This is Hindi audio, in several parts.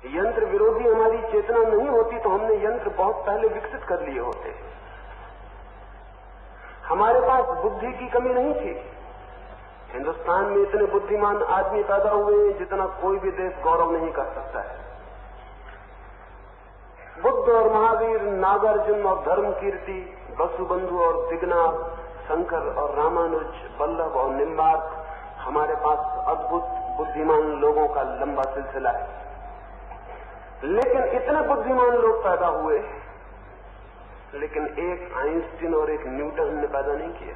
यंत्र विरोधी हमारी चेतना नहीं होती तो हमने यंत्र बहुत पहले विकसित कर लिए होते। हमारे पास बुद्धि की कमी नहीं थी। हिंदुस्तान में इतने बुद्धिमान आदमी पैदा हुए जितना कोई भी देश गौरव नहीं कर सकता है। बुद्ध और महावीर, नागार्जुन और धर्म कीर्ति, वसुबंधु और दिगनाथ, शंकर और रामानुज, वल्लभ और निम्बार्क, हमारे पास अद्भुत बुद्धिमान लोगों का लंबा सिलसिला है। लेकिन इतने बुद्धिमान लोग पैदा हुए, लेकिन एक आइंस्टीन और एक न्यूटन ने पैदा नहीं किया।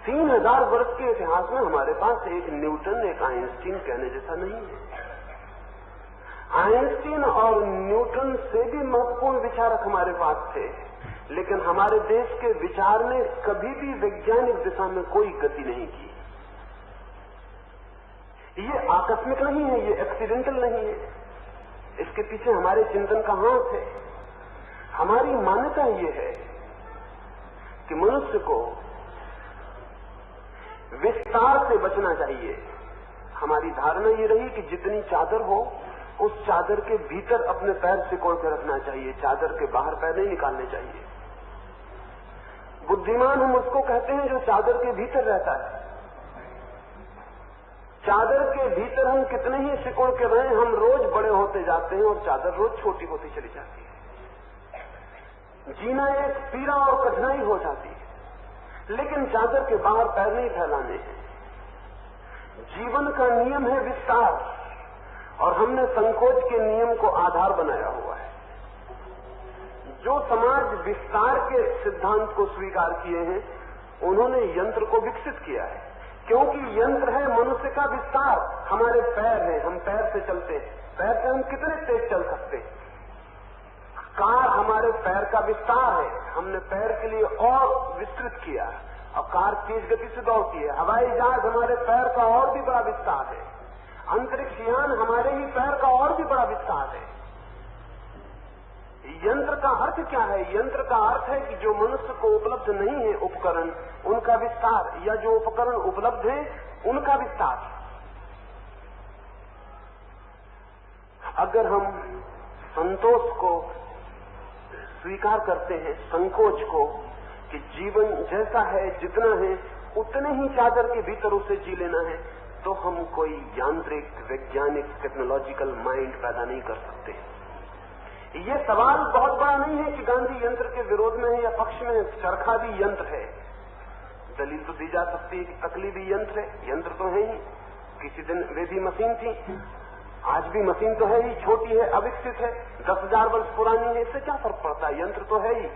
3000 वर्ष के इतिहास में हमारे पास एक न्यूटन, एक आइंस्टीन कहने जैसा नहीं है। आइंस्टीन और न्यूटन से भी महत्वपूर्ण विचारक हमारे पास थे, लेकिन हमारे देश के विचार ने कभी भी वैज्ञानिक दिशा में कोई गति नहीं की। ये आकस्मिक नहीं है, ये एक्सीडेंटल नहीं है, इसके पीछे हमारे चिंतन का हाथ है। हमारी मान्यता ये है कि मनुष्य को विस्तार से बचना चाहिए। हमारी धारणा ये रही कि जितनी चादर हो उस चादर के भीतर अपने पैर सिकोड़ कर रखना चाहिए, चादर के बाहर पैर नहीं निकालने चाहिए। बुद्धिमान हम उसको कहते हैं जो चादर के भीतर रहता है। चादर के भीतर हम कितने ही सिकोड़ के रहें, हम रोज बड़े होते जाते हैं और चादर रोज छोटी होती चली जाती है। जीना एक पीड़ा और कठिनाई हो जाती है, लेकिन चादर के बाहर पैर नहीं फैलाने हैं। जीवन का नियम है विस्तार, और हमने संकोच के नियम को आधार बनाया हुआ है। जो समाज विस्तार के सिद्धांत को स्वीकार किए हैं, उन्होंने यंत्र को विकसित किया है, क्योंकि यंत्र है मनुष्य का विस्तार। हमारे पैर हैं, हम पैर से चलते हैं, पैर से हम कितने तेज चल सकते हैं। कार हमारे पैर का विस्तार है, हमने पैर के लिए और विस्तृत किया और कार तेज गति से दौड़ती है। हवाई जहाज हमारे पैर का और भी बड़ा विस्तार है। अंतरिक्ष यान हमारे ही पैर का और भी बड़ा विस्तार है। यंत्र का अर्थ क्या है? यंत्र का अर्थ है कि जो मनुष्य को उपलब्ध नहीं है उपकरण, उनका विस्तार, या जो उपकरण उपलब्ध है उनका विस्तार। अगर हम संतोष को स्वीकार करते हैं, संकोच को, कि जीवन जैसा है, जितना है उतने ही चादर के भीतर उसे जी लेना है, तो हम कोई यांत्रिक, वैज्ञानिक, टेक्नोलॉजिकल माइंड पैदा नहीं कर सकते। ये सवाल बहुत बड़ा नहीं है कि गांधी यंत्र के विरोध में है या पक्ष में। चरखा भी यंत्र है। दलील तो दी जा सकती है कि तकली भी यंत्र है। यंत्र तो है ही, किसी दिन वे भी मशीन थी, आज भी मशीन तो है ही, छोटी है, अविकसित है, 10,000 वर्ष पुरानी है, इससे क्या फर्क पड़ता है? यंत्र तो है ही।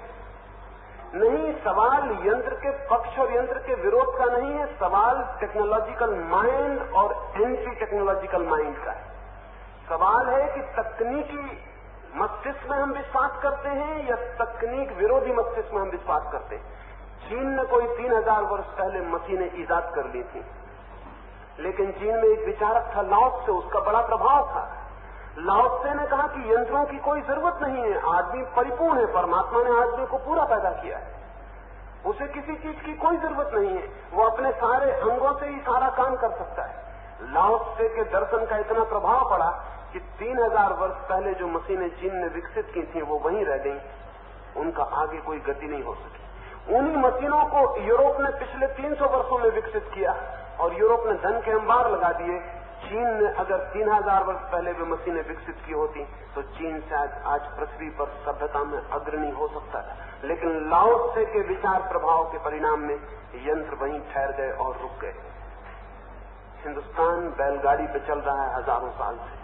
नहीं, सवाल यंत्र के पक्ष और यंत्र के विरोध का नहीं है, सवाल टेक्नोलॉजिकल माइंड और एंटी टेक्नोलॉजिकल माइंड का है। सवाल है कि तकनीकी मस्तिष्क में हम विश्वास करते हैं या तकनीक विरोधी मस्तिष्क में हम विश्वास करते हैं। चीन ने कोई 3000 वर्ष पहले मशीनें ईजाद कर ली थी, लेकिन चीन में एक विचारक था लाओ त्से, उसका बड़ा प्रभाव था। लाओ त्से ने कहा कि यंत्रों की कोई जरूरत नहीं है, आदमी परिपूर्ण है, परमात्मा ने आदमी को पूरा पैदा किया है, उसे किसी चीज की कोई जरूरत नहीं है, वो अपने सारे अंगों से ही सारा काम कर सकता है। लाओ त्से के दर्शन का इतना प्रभाव पड़ा कि 3000 वर्ष पहले जो मशीनें चीन ने विकसित की थी वो वहीं रह गई, उनका आगे कोई गति नहीं हो सकी। उन्हीं मशीनों को यूरोप ने पिछले 300 वर्षों में विकसित किया और यूरोप ने धन के अंबार लगा दिए। चीन ने अगर 3000 वर्ष पहले वे मशीनें विकसित की होती तो चीन शायद आज पृथ्वी पर सभ्यता में अग्रणी हो सकता था, लेकिन लाओ त्से के विचार प्रभाव के परिणाम में यंत्र वहीं ठहर गए और रुक गए। हिंदुस्तान बैलगाड़ी पे चल रहा है हजारों साल से।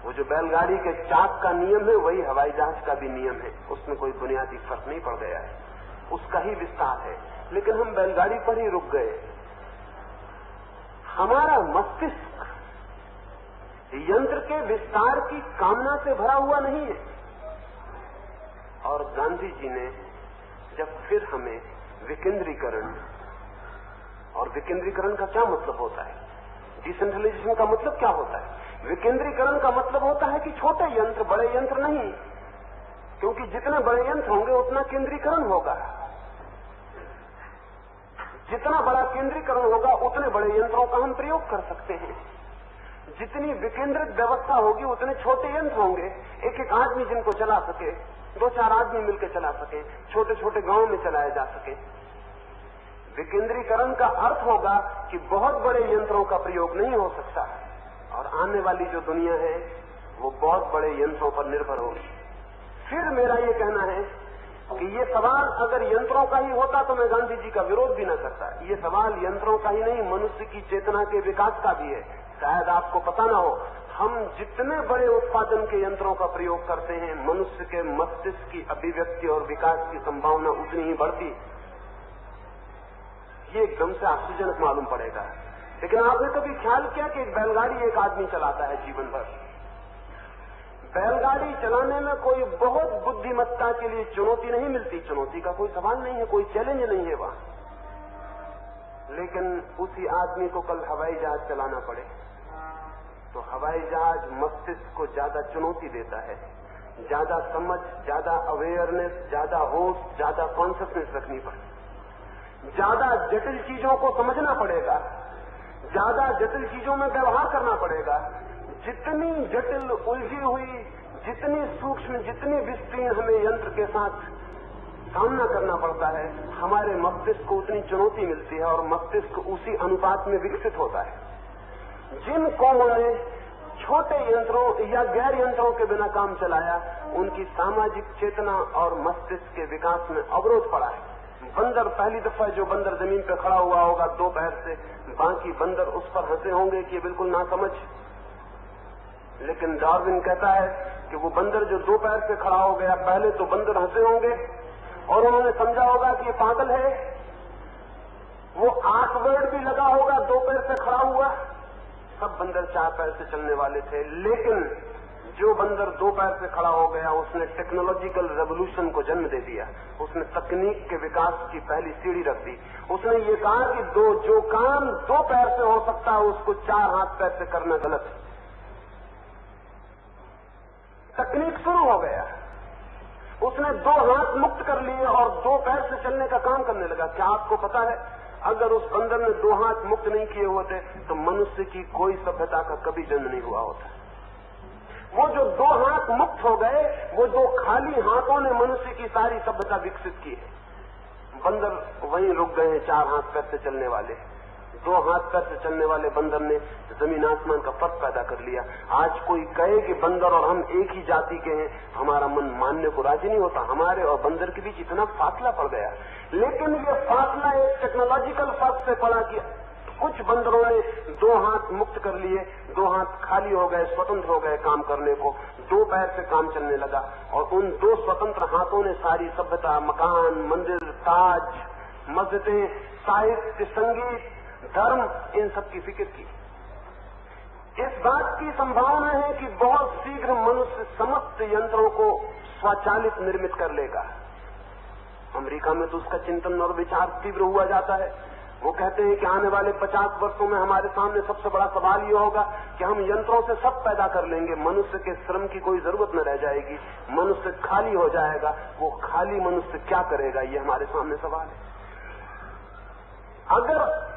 वो जो बैलगाड़ी के चाक का नियम है वही हवाई जहाज का भी नियम है, उसमें कोई बुनियादी फर्क नहीं पड़ गया है, उसका ही विस्तार है, लेकिन हम बैलगाड़ी पर ही रुक गए। हमारा मस्तिष्क यंत्र के विस्तार की कामना से भरा हुआ नहीं है। और गांधी जी ने जब फिर हमें विकेंद्रीकरण, और विकेंद्रीकरण का क्या मतलब होता है, डिसेंट्रलाइजेशन का मतलब क्या होता है? विकेंद्रीकरण का मतलब होता है कि छोटे यंत्र, बड़े यंत्र नहीं, क्योंकि जितने बड़े यंत्र होंगे उतना केंद्रीकरण होगा, जितना बड़ा केंद्रीकरण होगा उतने बड़े यंत्रों का हम प्रयोग कर सकते हैं। जितनी विकेंद्रित व्यवस्था होगी उतने छोटे यंत्र होंगे, एक एक आदमी जिनको चला सके, 2-4 आदमी मिलकर चला सके, छोटे छोटे गांव में चलाए जा सके। विकेंद्रीकरण का अर्थ होगा कि बहुत बड़े यंत्रों का प्रयोग नहीं हो सकता, और आने वाली जो दुनिया है वो बहुत बड़े यंत्रों पर निर्भर होगी। फिर मेरा ये कहना है कि ये सवाल अगर यंत्रों का ही होता तो मैं गांधी जी का विरोध भी न करता। ये सवाल यंत्रों का ही नहीं, मनुष्य की चेतना के विकास का भी है। शायद आपको पता ना हो, हम जितने बड़े उत्पादन के यंत्रों का प्रयोग करते हैं, मनुष्य के मस्तिष्क की अभिव्यक्ति और विकास की संभावना उतनी ही बढ़ती। ये एकदम से आश्चर्यजनक मालूम पड़ेगा, लेकिन आपने कभी ख्याल किया कि एक बैलगाड़ी एक आदमी चलाता है जीवन भर? बैलगाड़ी चलाने में कोई बहुत बुद्धिमत्ता के लिए चुनौती नहीं मिलती, चुनौती का कोई सवाल नहीं है, कोई चैलेंज नहीं है वहां। लेकिन उसी आदमी को कल हवाई जहाज चलाना पड़े तो हवाई जहाज मस्तिष्क को ज्यादा चुनौती देता है, ज्यादा समझ, ज्यादा अवेयरनेस, ज्यादा होश, ज्यादा कॉन्शियसनेस रखनी पड़ेगी, ज्यादा जटिल चीजों को समझना पड़ेगा, ज्यादा जटिल चीजों में व्यवहार करना पड़ेगा। जितनी जटिल, उलझी हुई, जितनी सूक्ष्म, जितनी विस्तीर्ण हमें यंत्र के साथ सामना करना पड़ता है, हमारे मस्तिष्क को उतनी चुनौती मिलती है और मस्तिष्क उसी अनुपात में विकसित होता है। जिन कौमों ने छोटे यंत्रों या गैर यंत्रों के बिना काम चलाया, उनकी सामाजिक चेतना और मस्तिष्क के विकास में अवरोध पड़ा है। बंदर, पहली दफा जो बंदर जमीन पर खड़ा हुआ होगा 2 पैर से, बाकी बंदर उस पर हंसे होंगे कि ये बिल्कुल नासमझ। लेकिन डार्विन कहता है कि वो बंदर जो 2 पैर से खड़ा हो गया, पहले तो बंदर हंसे होंगे और उन्होंने समझा होगा कि ये पागल है। वो ऑकवर्ड भी लगा होगा, 2 पैर से खड़ा हुआ। सब बंदर 4 पैर से चलने वाले थे, लेकिन जो बंदर 2 पैर से खड़ा हो गया, उसने टेक्नोलॉजिकल रेवोल्यूशन को जन्म दे दिया। उसने तकनीक के विकास की पहली सीढ़ी रख दी। उसने ये कहा कि जो काम 2 पैर से हो सकता है, उसको 4 हाथ पैर से करना गलत है। तकनीक शुरू हो गया। उसने 2 हाथ मुक्त कर लिए और 2 पैर से चलने का काम करने लगा। क्या आपको पता है, अगर उस बंदर ने 2 हाथ मुक्त नहीं किए होते तो मनुष्य की कोई सभ्यता का कभी जन्म नहीं हुआ होता। वो जो 2 हाथ मुक्त हो गए, वो 2 खाली हाथों ने मनुष्य की सारी सभ्यता विकसित की है। बंदर वहीं रुक गए हैं 4 हाथ पैर से चलने वाले। 2 हाथ पैर से चलने वाले बंदर ने जमीन आसमान का फर्क पैदा कर लिया। आज कोई कहे कि बंदर और हम एक ही जाति के हैं, हमारा मन मानने को राजी नहीं होता। हमारे और बंदर के बीच इतना फासला पड़ गया। लेकिन ये फासला एक टेक्नोलॉजिकल फर्क से पड़ा कि कुछ बंदरों ने 2 हाथ मुक्त कर लिए, 2 हाथ खाली हो गए, स्वतंत्र हो गए काम करने को। 2 पैर से काम चलने लगा और उन 2 स्वतंत्र हाथों ने सारी सभ्यता, मकान, मंदिर, ताज, मस्जिदें, साहित्य, संगीत, धर्म, इन सब की फिक्र की। इस बात की संभावना है कि बहुत शीघ्र मनुष्य समस्त यंत्रों को स्वचालित निर्मित कर लेगा। अमेरिका में तो उसका चिंतन और विचार तीव्र हुआ जाता है। वो कहते हैं कि आने वाले 50 वर्षों में हमारे सामने सबसे बड़ा सवाल ये होगा कि हम यंत्रों से सब पैदा कर लेंगे, मनुष्य के श्रम की कोई जरूरत न रह जाएगी, मनुष्य खाली हो जाएगा। वो खाली मनुष्य क्या करेगा, ये हमारे सामने सवाल है।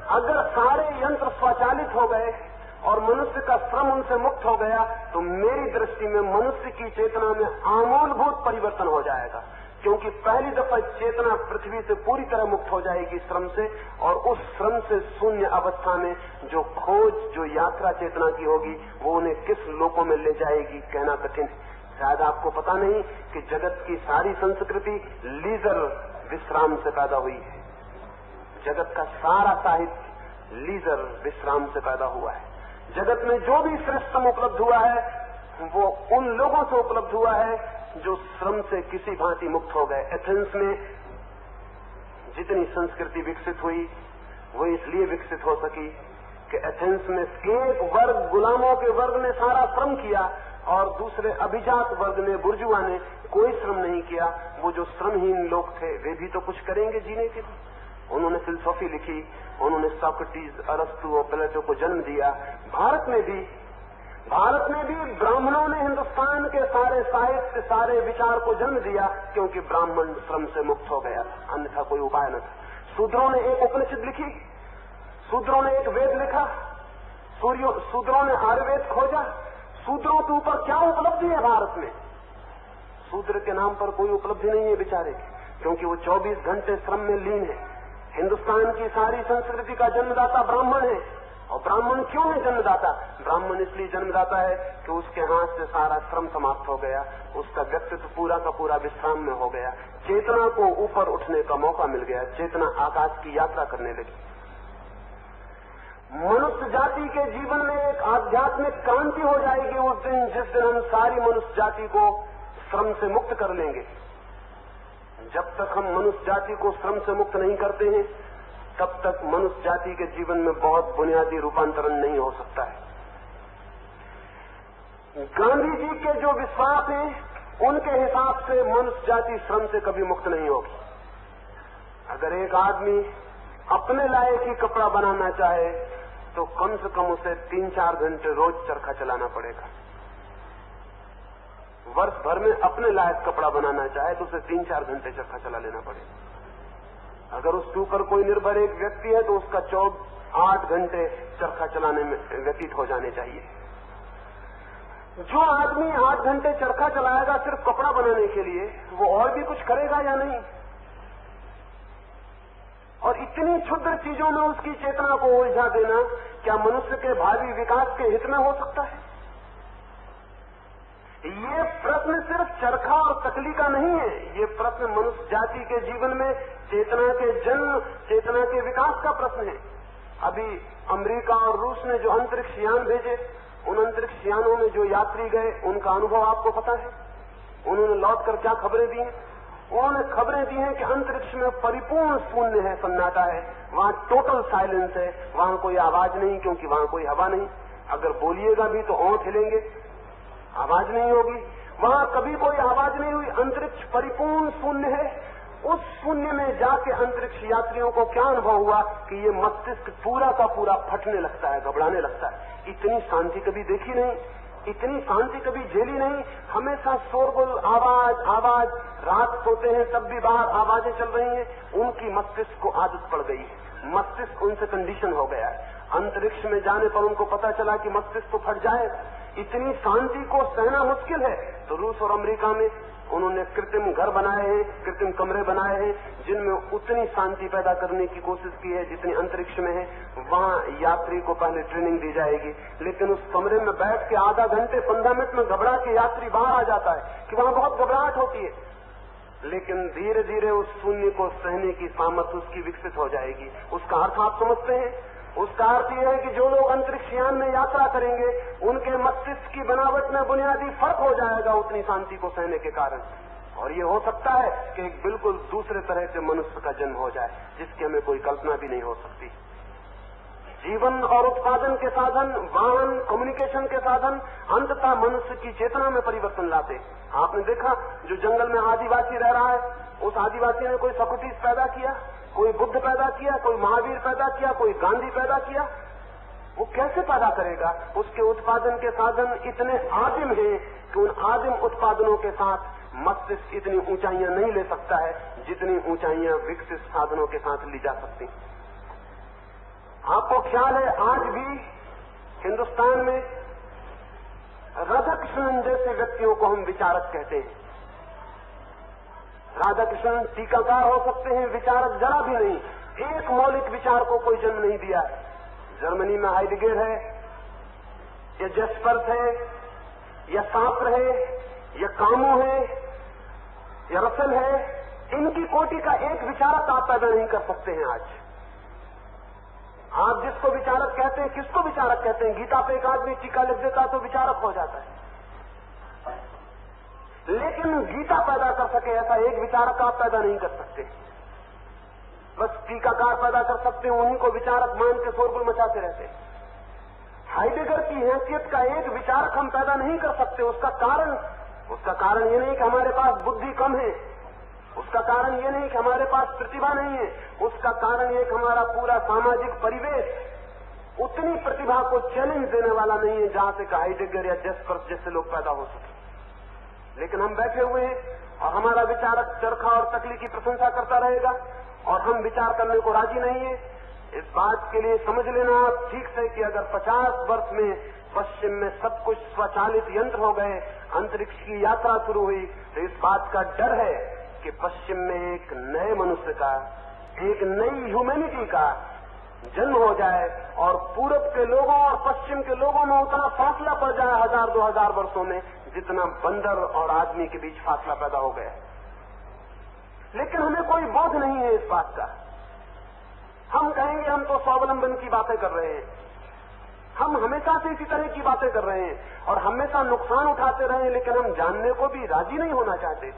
अगर सारे यंत्र स्वचालित हो गए और मनुष्य का श्रम उनसे मुक्त हो गया, तो मेरी दृष्टि में मनुष्य की चेतना में आमूलभूत परिवर्तन हो जाएगा। क्योंकि पहली दफा चेतना पृथ्वी से पूरी तरह मुक्त हो जाएगी श्रम से, और उस श्रम से शून्य अवस्था में जो खोज, जो यात्रा चेतना की होगी, वो उन्हें किस लोकों में ले जाएगी कहना कठिन है। शायद आपको पता नहीं कि जगत की सारी संस्कृति लीजर विश्राम से पैदा हुई है। जगत का सारा साहित्य लीजर विश्राम से पैदा हुआ है। जगत में जो भी श्रेष्ठतम उपलब्ध हुआ है वो उन लोगों से उपलब्ध हुआ है जो श्रम से किसी भांति मुक्त हो गए। एथेंस में जितनी संस्कृति विकसित हुई वो इसलिए विकसित हो सकी कि एथेंस में एक वर्ग, गुलामों के वर्ग ने सारा श्रम किया और दूसरे अभिजात वर्ग ने, बुर्जुआ ने कोई श्रम नहीं किया। वो जो श्रमहीन लोग थे वे भी तो कुछ करेंगे जीने के लिए। उन्होंने फिलॉसफी लिखी, उन्होंने सोक्रेटिस, अरस्तु और प्लेटो को जन्म दिया। भारत में भी ब्राह्मणों ने हिंदुस्तान के सारे साहित्य, सारे विचार को जन्म दिया, क्योंकि ब्राह्मण श्रम से मुक्त हो गया था, अन्यथा कोई उपाय न था। शूद्रों ने एक उपनिषद लिखी, शूद्रों ने एक वेद लिखा, शूद्रों ने आयुर्वेद खोजा। शूद्रों के ऊपर क्या उपलब्धि है भारत में? शूद्र के नाम पर कोई उपलब्धि नहीं है बेचारे की, क्योंकि वो 24 घंटे श्रम में लीन है। हिंदुस्तान की सारी संस्कृति का जन्मदाता ब्राह्मण है। और ब्राह्मण क्यों है जन्मदाता? ब्राह्मण इसलिए जन्मदाता है कि उसके हाथ से सारा श्रम समाप्त हो गया, उसका व्यक्तित्व पूरा का पूरा विश्राम में हो गया, चेतना को ऊपर उठने का मौका मिल गया, चेतना आकाश की यात्रा करने लगी। मनुष्य जाति के जीवन में एक आध्यात्मिक क्रांति हो जाएगी उस दिन, जिस दिन हम सारी मनुष्य जाति को श्रम से मुक्त कर लेंगे। जब तक हम मनुष्य जाति को श्रम से मुक्त नहीं करते हैं, तब तक मनुष्य जाति के जीवन में बहुत बुनियादी रूपांतरण नहीं हो सकता है। गांधी जी के जो विश्वास हैं, उनके हिसाब से मनुष्य जाति श्रम से कभी मुक्त नहीं होगी। अगर एक आदमी अपने लायक ही कपड़ा बनाना चाहे तो कम से कम उसे 3-4 घंटे रोज चरखा चलाना पड़ेगा। वर्ष भर में अपने लायक कपड़ा बनाना चाहे तो उसे 3-4 घंटे चरखा चला लेना पड़ेगा। अगर उसके ऊपर कोई निर्भर एक व्यक्ति है तो उसका 8 घंटे चरखा चलाने में व्यतीत हो जाने चाहिए। जो आदमी 8 घंटे चरखा चलाएगा सिर्फ कपड़ा बनाने के लिए, वो और भी कुछ करेगा या नहीं? और इतनी क्षुद्र चीजों में उसकी चेतना को उलझा देना क्या मनुष्य के भावी विकास के हित में हो सकता है? ये प्रश्न सिर्फ चरखा और तकली का नहीं है, ये प्रश्न मनुष्य जाति के जीवन में चेतना के जन्म, चेतना के विकास का प्रश्न है। अभी अमेरिका और रूस ने जो अंतरिक्ष यान भेजे, उन अंतरिक्ष यानों में जो यात्री गए, उनका अनुभव आपको पता है? उन्होंने लौटकर क्या खबरें दी हैं? उन्होंने खबरें दी हैं कि अंतरिक्ष में परिपूर्ण शून्य है, सन्नाटा है, वहां टोटल साइलेंस है, वहां कोई आवाज नहीं, क्योंकि वहां कोई हवा नहीं। अगर बोलिएगा भी तो ओंठ हिलेंगे, आवाज नहीं होगी। वहां कभी कोई आवाज नहीं हुई, अंतरिक्ष परिपूर्ण शून्य है। उस शून्य में जाके अंतरिक्ष यात्रियों को क्या अनुभव हुआ कि ये मस्तिष्क पूरा का पूरा फटने लगता है, घबराने लगता है। इतनी शांति कभी देखी नहीं, इतनी शांति कभी झेली नहीं। हमेशा शोरगुल, आवाज आवाज, रात सोते हैं तब भी बाहर आवाजें चल रही हैं। उनकी मस्तिष्क को आदत पड़ गई है, मस्तिष्क उनसे कंडीशन हो गया है। अंतरिक्ष में जाने पर उनको पता चला कि मस्तिष्क तो फट जाएगा। इतनी शांति को सहना मुश्किल है, तो रूस और अमेरिका में उन्होंने कृत्रिम घर बनाए हैं, कृत्रिम कमरे बनाए हैं, जिनमें उतनी शांति पैदा करने की कोशिश की है जितनी अंतरिक्ष में है। वहां यात्री को पहले ट्रेनिंग दी जाएगी, लेकिन उस कमरे में बैठ के आधा घंटे 15 मिनट में घबरा के यात्री बाहर आ जाता है कि वहां बहुत घबराहट होती है। लेकिन धीरे धीरे उस शून्य को सहने की सामर्थ्य उसकी विकसित हो जाएगी। उसका अर्थ आप समझते हैं? उसका अर्थ यह है कि जो लोग अंतरिक्ष यान में यात्रा करेंगे, उनके मस्तिष्क की बनावट में बुनियादी फर्क हो जाएगा उतनी शांति को सहने के कारण। और ये हो सकता है कि एक बिल्कुल दूसरे तरह से मनुष्य का जन्म हो जाए, जिसकी हमें कोई कल्पना भी नहीं हो सकती। जीवन और उत्पादन के साधन, वाहन, कम्युनिकेशन के साधन अंततः मनुष्य की चेतना में परिवर्तन लाते। आपने देखा जो जंगल में आदिवासी रह रहा है, उस आदिवासी ने कोई सोक्रेटिस पैदा किया, कोई बुद्ध पैदा किया, कोई महावीर पैदा किया, कोई गांधी पैदा किया। वो कैसे पैदा करेगा? उसके उत्पादन के साधन इतने आदिम हैं कि उन आदिम उत्पादनों के साथ मस्तिष्क इतनी ऊंचाइयां नहीं ले सकता है जितनी ऊंचाइयां विकसित साधनों के साथ ली जा सकती। आपको ख्याल है आज भी हिंदुस्तान में राधा कृष्णन जैसे व्यक्तियों को हम विचारक कहते हैं। राधा कृष्णन टीकाकार हो सकते हैं, विचारक जरा भी नहीं। एक मौलिक विचार को कोई जन्म नहीं दिया। जर्मनी में हाइडेगर है, या जेस्पर्स है, या सार्त्र है, या कामू है, या रसल है। इनकी कोटि का एक विचारक आप पैदा नहीं कर सकते हैं आज। आप जिसको विचारक कहते हैं, किसको विचारक कहते हैं? गीता पे एक आदमी टीका लिख देता तो विचारक हो जाता है, लेकिन गीता पैदा कर सके ऐसा एक विचारक आप पैदा नहीं कर सकते। बस टीकाकार पैदा कर सकते हैं, उन्हीं को विचारक मान के शोरगुल मचाते रहते। हाइडेगर की हैसियत का एक विचारक हम पैदा नहीं कर सकते। उसका कारण ये नहीं कि हमारे पास बुद्धि कम है, उसका कारण ये नहीं कि हमारे पास प्रतिभा नहीं है, उसका कारण ये कि हमारा पूरा सामाजिक परिवेश उतनी प्रतिभा को चैलेंज देने वाला नहीं है जहां से हाइडेगर या जेस्पर्स जैसे लोग पैदा हो सके। लेकिन हम बैठे हुए हैं और हमारा विचारक चरखा और तकली की प्रशंसा करता रहेगा और हम विचार करने को राजी नहीं है। इस बात के लिए समझ लेना आप ठीक से कि अगर 50 वर्ष में पश्चिम में सब कुछ स्वचालित यंत्र हो गए, अंतरिक्ष की यात्रा शुरू हुई, तो इस बात का डर है कि पश्चिम में एक नए मनुष्य का, एक नई ह्यूमैनिटी का जन्म हो जाए और पूरब के लोगों और पश्चिम के लोगों में उतना फासला पड़ जाए 1000-2000 वर्षों में जितना बंदर और आदमी के बीच फासला पैदा हो गया। लेकिन हमें कोई बोध नहीं है इस बात का। हम कहेंगे हम तो स्वावलंबन की बातें कर रहे हैं, हम हमेशा से इसी तरह की बातें कर रहे हैं और हमेशा नुकसान उठाते रहे, लेकिन हम जानने को भी राजी नहीं होना चाहते।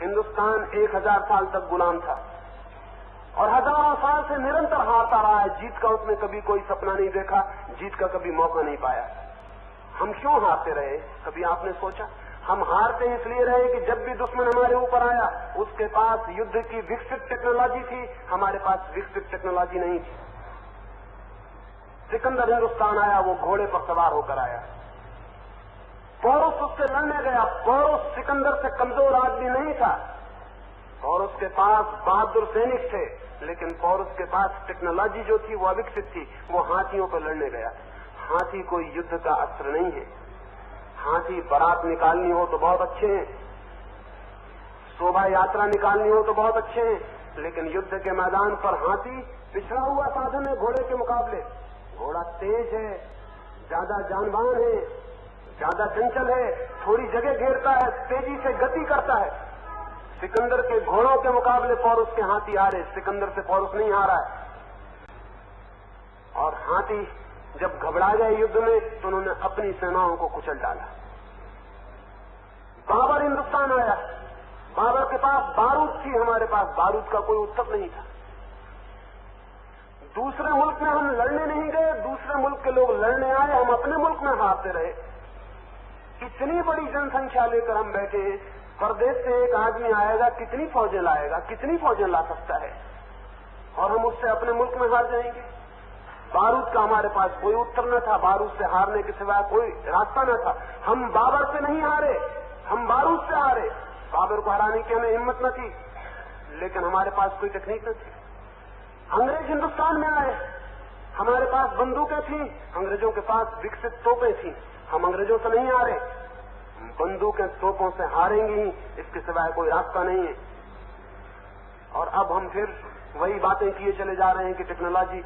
हिंदुस्तान 1000 साल तक गुलाम था और हजारों साल से निरंतर हारता रहा है। जीत का उसने कभी कोई सपना नहीं देखा, जीत का कभी मौका नहीं पाया। हम क्यों हारते रहे, कभी आपने सोचा? हम हारते इसलिए रहे कि जब भी दुश्मन हमारे ऊपर आया उसके पास युद्ध की विकसित टेक्नोलॉजी थी, हमारे पास विकसित टेक्नोलॉजी नहीं थी। सिकंदर हिंदुस्तान आया, वो घोड़े पर सवार होकर आया, पोरुस उससे लड़ने गया। पोरुस सिकंदर से कमजोर आदमी नहीं था और उसके पास बहादुर सैनिक थे, लेकिन पोरुस के पास टेक्नोलॉजी जो थी वो अविकसित थी। वो हाथियों पर लड़ने गया। हाथी कोई युद्ध का अस्त्र नहीं है। हाथी बारात निकालनी हो तो बहुत अच्छे हैं, शोभा यात्रा निकालनी हो तो बहुत अच्छे हैं, लेकिन युद्ध के मैदान पर हाथी पिछड़ा हुआ साधन है घोड़े के मुकाबले। घोड़ा तेज है, ज्यादा जानवान है, ज्यादा चंचल है, थोड़ी जगह घेरता है, तेजी से गति करता है। सिकंदर के घोड़ों के मुकाबले पोरुस के हाथी हारे, सिकंदर से पोरुस नहीं हारा है। और हाथी जब घबरा गए युद्ध में तो उन्होंने अपनी सेनाओं को कुचल डाला। बाबर हिंदुस्तान आया, बाबर के पास बारूद थी, हमारे पास बारूद का कोई उत्सव नहीं था। दूसरे मुल्क में हम लड़ने नहीं गए, दूसरे मुल्क के लोग लड़ने आए, हम अपने मुल्क में हारते रहे। इतनी बड़ी जनसंख्या लेकर हम बैठे हैं, परदेश से एक आदमी आएगा, कितनी फौजें लाएगा, कितनी फौजें ला सकता है, और हम उससे अपने मुल्क में हार जाएंगे। बारूद का हमारे पास कोई उत्तर न था, बारूद से हारने के सिवाय कोई रास्ता न था। हम बाबर से नहीं हारे, हम बारूद से हारे। बाबर को हराने की हमें हिम्मत न थी, लेकिन हमारे पास कोई टेक्निक न थी। अंग्रेज हिंदुस्तान में आए, हमारे पास बंदूकें थी, अंग्रेजों के पास विकसित तोपें थी। हम अंग्रेजों से नहीं हारे, बंदूकें तोपों से हारेंगे ही, इसके सिवाय कोई रास्ता नहीं है। और अब हम फिर वही बातें किए चले जा रहे हैं कि टेक्नोलॉजी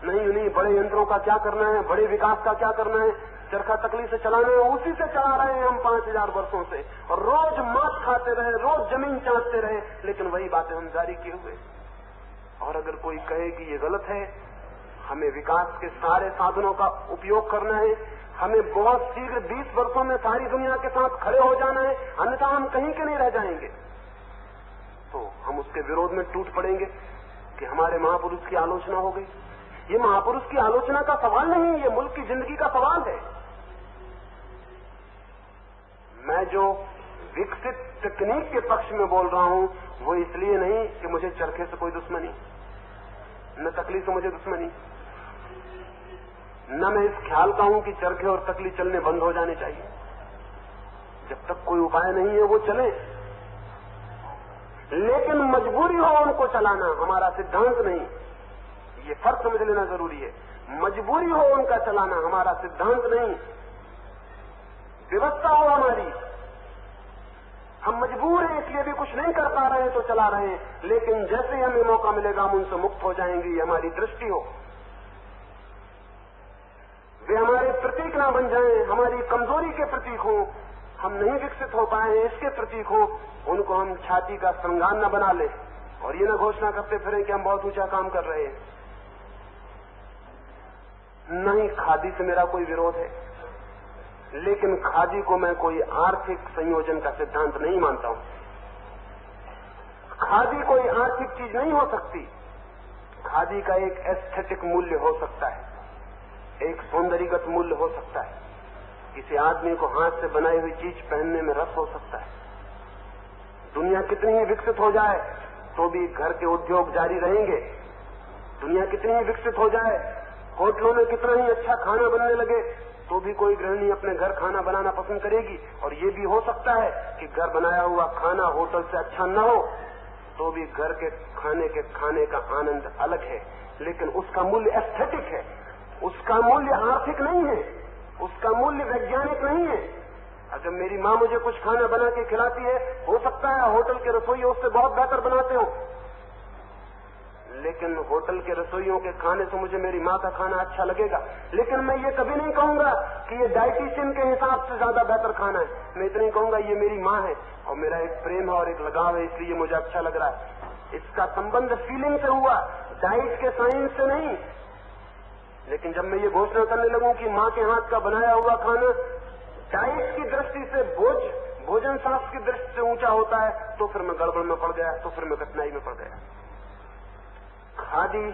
नहीं, बड़े यंत्रों का क्या करना है, बड़े विकास का क्या करना है, चरखा तकली से चलाना है, उसी से चला रहे हैं हम 5000 वर्षों से, और रोज मात खाते रहे, रोज जमीन चाटते रहे, लेकिन वही बातें हम जारी किए हुए। और अगर कोई कहे कि ये गलत है, हमें विकास के सारे साधनों का उपयोग करना है, हमें बहुत शीघ्र 20 वर्षों में सारी दुनिया के साथ खड़े हो जाना है, अन्यथा हम कहीं के नहीं रह जाएंगे, तो हम उसके विरोध में टूट पड़ेंगे कि हमारे महापुरुष की आलोचना हो गई। ये महापुरुष की आलोचना का सवाल नहीं, ये मुल्क की जिंदगी का सवाल है। मैं जो विकसित तकनीक के पक्ष में बोल रहा हूं वो इसलिए नहीं कि मुझे चरखे से कोई दुश्मनी, न तकली से मुझे दुश्मनी, न मैं इस ख्याल का हूं कि चरखे और तकली चलने बंद हो जाने चाहिए। जब तक कोई उपाय नहीं है वो चले, लेकिन मजबूरी हो उनको चलाना हमारा सिद्धांत नहीं। ये फर्क समझ लेना जरूरी है। मजबूरी हो उनका चलाना हमारा सिद्धांत नहीं, व्यवस्था हो हमारी। हम मजबूर हैं इसलिए भी कुछ नहीं कर पा रहे हैं तो चला रहे हैं, लेकिन जैसे ही हमें मौका मिलेगा हम उनसे मुक्त हो जाएंगे। ये हमारी दृष्टि हो, वे हमारे प्रतीक ना बन जाएं, हमारी कमजोरी के प्रतीक हो, हम नहीं विकसित हो पाए हैं इसके प्रतीक हो, उनको हम छाती का श्रृंगार न बना ले और ये न घोषणा करते फिरें कि हम बहुत ऊंचा काम कर रहे हैं। नहीं, खादी से मेरा कोई विरोध है, लेकिन खादी को मैं कोई आर्थिक संयोजन का सिद्धांत नहीं मानता हूं। खादी कोई आर्थिक चीज नहीं हो सकती। खादी का एक एस्थेटिक मूल्य हो सकता है, एक सौंदर्यगत मूल्य हो सकता है। किसी आदमी को हाथ से बनाई हुई चीज पहनने में रस हो सकता है। दुनिया कितनी ही विकसित हो जाए तो भी घर के उद्योग जारी रहेंगे। दुनिया कितनी ही विकसित हो जाए, होटलों में कितना ही अच्छा खाना बनने लगे तो भी कोई गृहिणी अपने घर खाना बनाना पसंद करेगी। और ये भी हो सकता है कि घर बनाया हुआ खाना होटल से अच्छा न हो तो भी घर के खाने का आनंद अलग है। लेकिन उसका मूल्य एस्थेटिक है, उसका मूल्य आर्थिक नहीं है, उसका मूल्य वैज्ञानिक नहीं है। अगर मेरी माँ मुझे कुछ खाना बना के खिलाती है, हो सकता है होटल के रसोइये उससे बहुत बेहतर बनाते हो, लेकिन होटल के रसोइयों के खाने से मुझे मेरी माँ का खाना अच्छा लगेगा। लेकिन मैं ये कभी नहीं कहूंगा कि ये डाइटिशियन के हिसाब से ज्यादा बेहतर खाना है। मैं इतना ही कहूंगा ये मेरी माँ है और मेरा एक प्रेम है और एक लगाव है, इसलिए मुझे अच्छा लग रहा है। इसका संबंध फीलिंग से हुआ, डाइट के साइंस से नहीं। लेकिन जब मैं ये घोषणा करने लगूं कि माँ के हाथ का बनाया हुआ खाना डाइट की दृष्टि से भोजन शास्त्र की दृष्टि से ऊंचा होता है, तो फिर मैं गड़बड़ में पड़ गया, तो फिर मैं कठिनाई में पड़ गया। खादी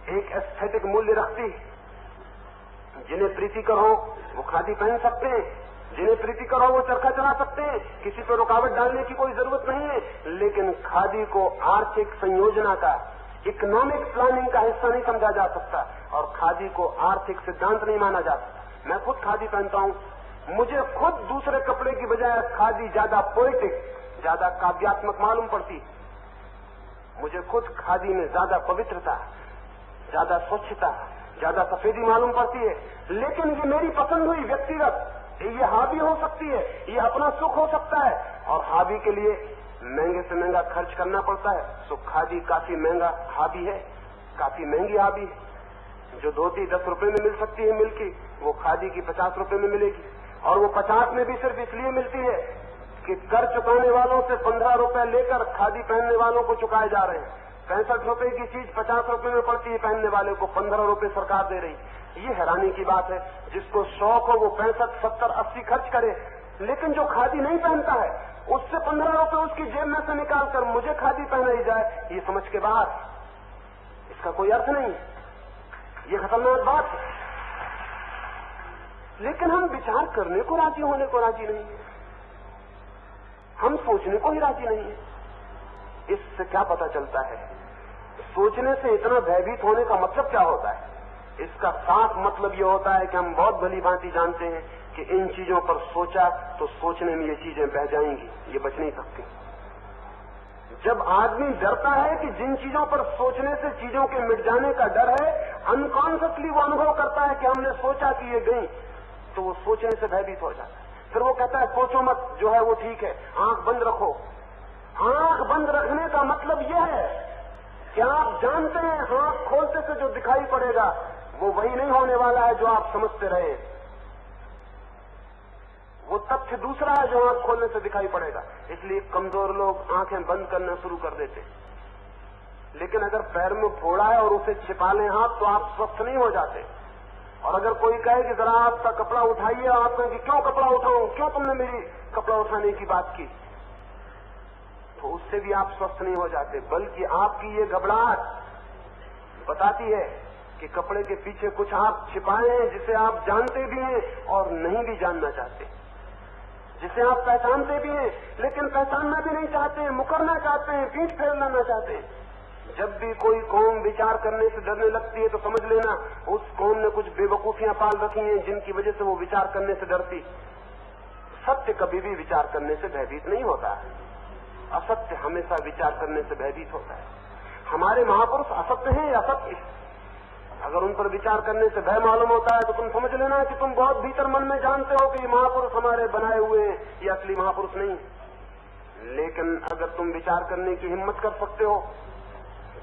एक एस्थेटिक मूल्य रखती। जिन्हें प्रीतिकर हो वो खादी पहन सकते हैं, जिन्हें प्रीतिकर हो वो चरखा चला सकते हैं, किसी पर रुकावट डालने की कोई जरूरत नहीं है। लेकिन खादी को आर्थिक संयोजना का, इकोनॉमिक प्लानिंग का हिस्सा नहीं समझा जा सकता और खादी को आर्थिक सिद्धांत नहीं माना जा सकता। मैं खुद खादी पहनता हूं, मुझे खुद दूसरे कपड़े की बजाय खादी ज्यादा पोएटिक, ज्यादा काव्यात्मक मालूम पड़ती। मुझे खुद खादी में ज्यादा पवित्रता, ज्यादा स्वच्छता, ज्यादा सफेदी मालूम पड़ती है। लेकिन ये मेरी पसंद हुई व्यक्तिगत, ये हॉबी हो सकती है, ये अपना सुख हो सकता है और हॉबी के लिए महंगे से महंगा खर्च करना पड़ता है। तो खादी काफी महंगा हॉबी है, काफी महंगी हॉबी है। जो धोती 10 रुपए में मिल सकती है मिल की, वो खादी की 50 रुपए में मिलेगी और वो 50 में भी सिर्फ इसलिए मिलती है कि कर चुकाने वालों से 15 रुपए लेकर खादी पहनने वालों को चुकाए जा रहे हैं। 65 रुपए की चीज 50 रुपए में पड़ती है, पहनने वाले को 15 रुपए सरकार दे रही। ये हैरानी की बात है। जिसको शौक हो वो 65, 70, 80 खर्च करे, लेकिन जो खादी नहीं पहनता है उससे 15 रुपए उसकी जेब में से निकाल कर मुझे खादी पहनाई जाए, ये समझ के बाहर, इसका कोई अर्थ नहीं। ये खतरनाक बात है। लेकिन हम विचार करने को राजी होने को राजी नहीं है, हम सोचने को ही राजी नहीं है। इससे क्या पता चलता है? सोचने से इतना भयभीत होने का मतलब क्या होता है? इसका साफ मतलब ये होता है कि हम बहुत भली भांति जानते हैं कि इन चीजों पर सोचा तो सोचने में ये चीजें बह जाएंगी, ये बच नहीं सकती। जब आदमी डरता है कि जिन चीजों पर सोचने से चीजों के मिट जाने का डर है, अनकॉन्शियसली वो अनुभव करता है कि हमने सोचा कि ये गई, तो वो सोचने से भयभीत हो जाता है। फिर वो कहता है सोचो मत, जो है वो ठीक है, आंख बंद रखो। आंख बंद रखने का मतलब यह है कि आप जानते हैं आंख खोलते से जो दिखाई पड़ेगा वो वही नहीं होने वाला है जो आप समझते रहे। वो तथ्य दूसरा है जो आंख खोलने से दिखाई पड़ेगा। इसलिए कमजोर लोग आंखें बंद करना शुरू कर देते। लेकिन अगर पैर में फोड़ा है और उसे छिपा लें हाथ, तो आप स्वस्थ नहीं हो जाते। और अगर कोई कहे कि जरा आपका कपड़ा उठाइए, आप कहें कि क्यों कपड़ा उठाऊं, क्यों तुमने मेरी कपड़ा उठाने की बात की, तो उससे भी आप स्वस्थ नहीं हो जाते। बल्कि आपकी ये घबराहट बताती है कि कपड़े के पीछे कुछ आप छिपाए हैं जिसे आप जानते भी हैं और नहीं भी जानना चाहते, जिसे आप पहचानते भी हैं लेकिन पहचानना भी नहीं चाहते, मुकरना चाहते हैं, पीठ फेर लेना चाहते हैं। जब भी कोई कौम विचार करने से डरने लगती है तो समझ लेना उस कौम ने कुछ बेवकूफियां पाल रखी हैं जिनकी वजह से वो विचार करने से डरती। सत्य कभी भी विचार करने से भयभीत नहीं होता है, असत्य हमेशा विचार करने से भयभीत होता है। हमारे महापुरुष असत्य हैं या सत्य? अगर उन पर विचार करने से भय मालूम होता है तो तुम समझ लेना कि तुम बहुत भीतर मन में जानते हो कि ये महापुरुष हमारे बनाए हुए हैं, ये असली महापुरुष नहीं। लेकिन अगर तुम विचार करने की हिम्मत कर सकते हो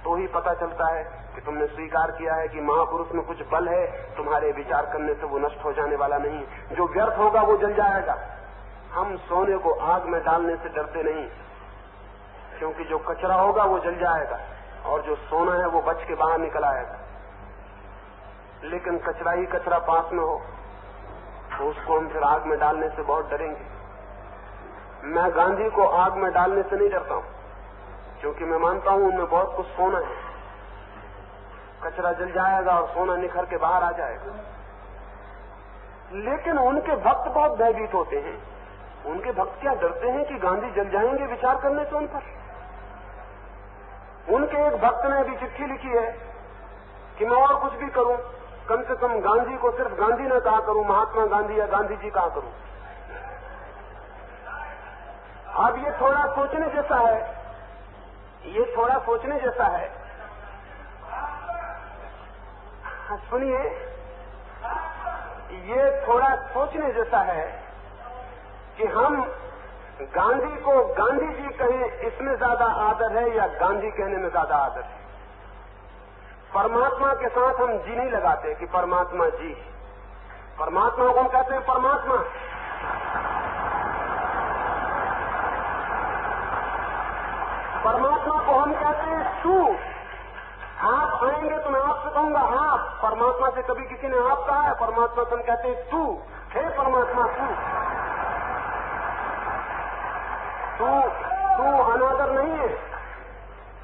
तो ही पता चलता है कि तुमने स्वीकार किया है कि महापुरुष में कुछ बल है, तुम्हारे विचार करने से वो नष्ट हो जाने वाला नहीं। जो व्यर्थ होगा वो जल जाएगा। हम सोने को आग में डालने से डरते नहीं, क्योंकि जो कचरा होगा वो जल जाएगा और जो सोना है वो बच के बाहर निकल आएगा। लेकिन कचरा ही कचरा पास में हो तो उसको हम फिर आग में डालने से बहुत डरेंगे। मैं गांधी को आग में डालने से नहीं डरता हूं, क्योंकि मैं मानता हूं उनमें बहुत कुछ सोना है। कचरा जल जाएगा और सोना निखर के बाहर आ जाएगा। लेकिन उनके भक्त बहुत भयभीत होते हैं। उनके भक्त क्या डरते हैं कि गांधी जल जाएंगे विचार करने से उन पर? उनके एक भक्त ने अभी चिट्ठी लिखी है कि मैं और कुछ भी करूं, कम से कम गांधी को सिर्फ गांधी न कहा करूं, महात्मा गांधी या गांधी जी कहा करूं। अब ये थोड़ा सोचने जैसा है, ये थोड़ा सोचने जैसा है सुनिए, ये थोड़ा सोचने जैसा है कि हम गांधी को गांधी जी कहें इसमें ज्यादा आदर है या गांधी कहने में ज्यादा आदर है। परमात्मा के साथ हम जी नहीं लगाते कि परमात्मा जी। परमात्मा को हम कहते हैं परमात्मा। परमात्मा को हम कहते हैं तू। आप आएंगे तो मैं आपसे कहूंगा आप। परमात्मा से कभी किसी ने आप कहा है? परमात्मा से हम कहते हैं तू। हे परमात्मा तू अनादर नहीं है।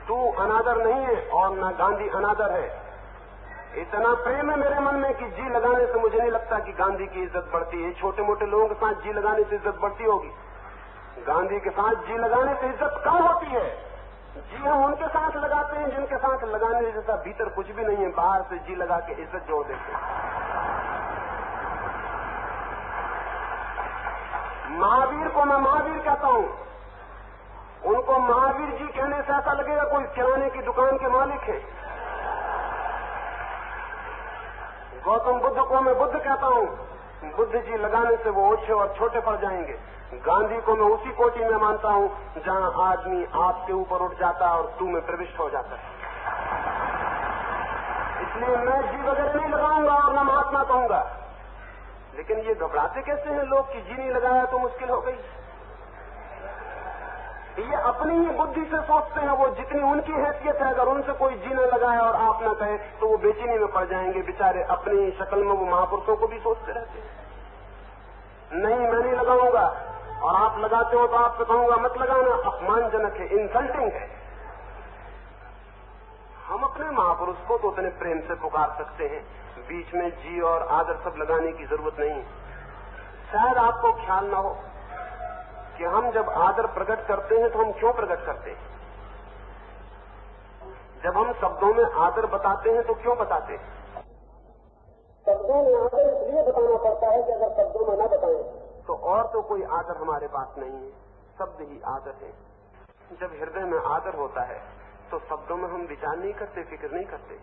तू अनादर नहीं है और न गांधी अनादर है। इतना प्रेम है मेरे मन में कि जी लगाने से मुझे नहीं लगता कि गांधी की इज्जत बढ़ती है। छोटे मोटे लोगों के साथ जी लगाने से इज्जत बढ़ती होगी, गांधी के साथ जी लगाने से इज्जत कम होती है। जी हम उनके साथ लगाते हैं जिनके साथ लगाने जैसा भीतर कुछ भी नहीं है, बाहर से जी लगा के इज्जत जोड़ देते हैं। महावीर को मैं महावीर कहता हूं, उनको महावीर जी कहने से ऐसा लगेगा कोई किराने की दुकान के मालिक है। गौतम बुद्ध को मैं बुद्ध कहता हूं, बुद्ध जी लगाने से वो ओछे और छोटे पड़ जाएंगे। गांधी को मैं उसी कोटि में मानता हूं जहां आदमी आपके ऊपर उठ जाता है और तू में प्रविष्ट हो जाता है। इसलिए मैं जी वगैरह नहीं लगाऊंगा और न महात्मा कहूंगा। लेकिन ये घबराते कैसे हैं लोग कि जी नहीं लगाया तो मुश्किल हो गई। ये अपनी ही बुद्धि से सोचते हैं। वो जितनी उनकी हैसियत है, अगर उनसे कोई जी न लगाए और आप न कहे तो वो बेचैनी में पड़ जाएंगे बेचारे। अपनी शक्ल में वो महापुरुषों को भी सोचते रहते हैं। नहीं, मैं नहीं लगाऊंगा, और आप लगाते हो तो आपसे कहूंगा मत लगाना। अपमानजनक है, इंसल्टिंग है। हम अपने महापुरुष को तो उतने प्रेम से पुकार सकते हैं, बीच में जी और आदर सब लगाने की जरूरत नहीं। शायद आपको ख्याल न हो कि हम जब आदर प्रकट करते हैं तो हम क्यों प्रकट करते हैं। जब हम शब्दों में आदर बताते हैं तो क्यों बताते हैं। शब्दों में आदर इसलिए बताना पड़ता है कि अगर शब्दों में न बताएं तो और तो कोई आदर हमारे पास नहीं है, शब्द ही आदर है। जब हृदय में आदर होता है तो शब्दों में हम विचार नहीं करते, फिक्र नहीं करते।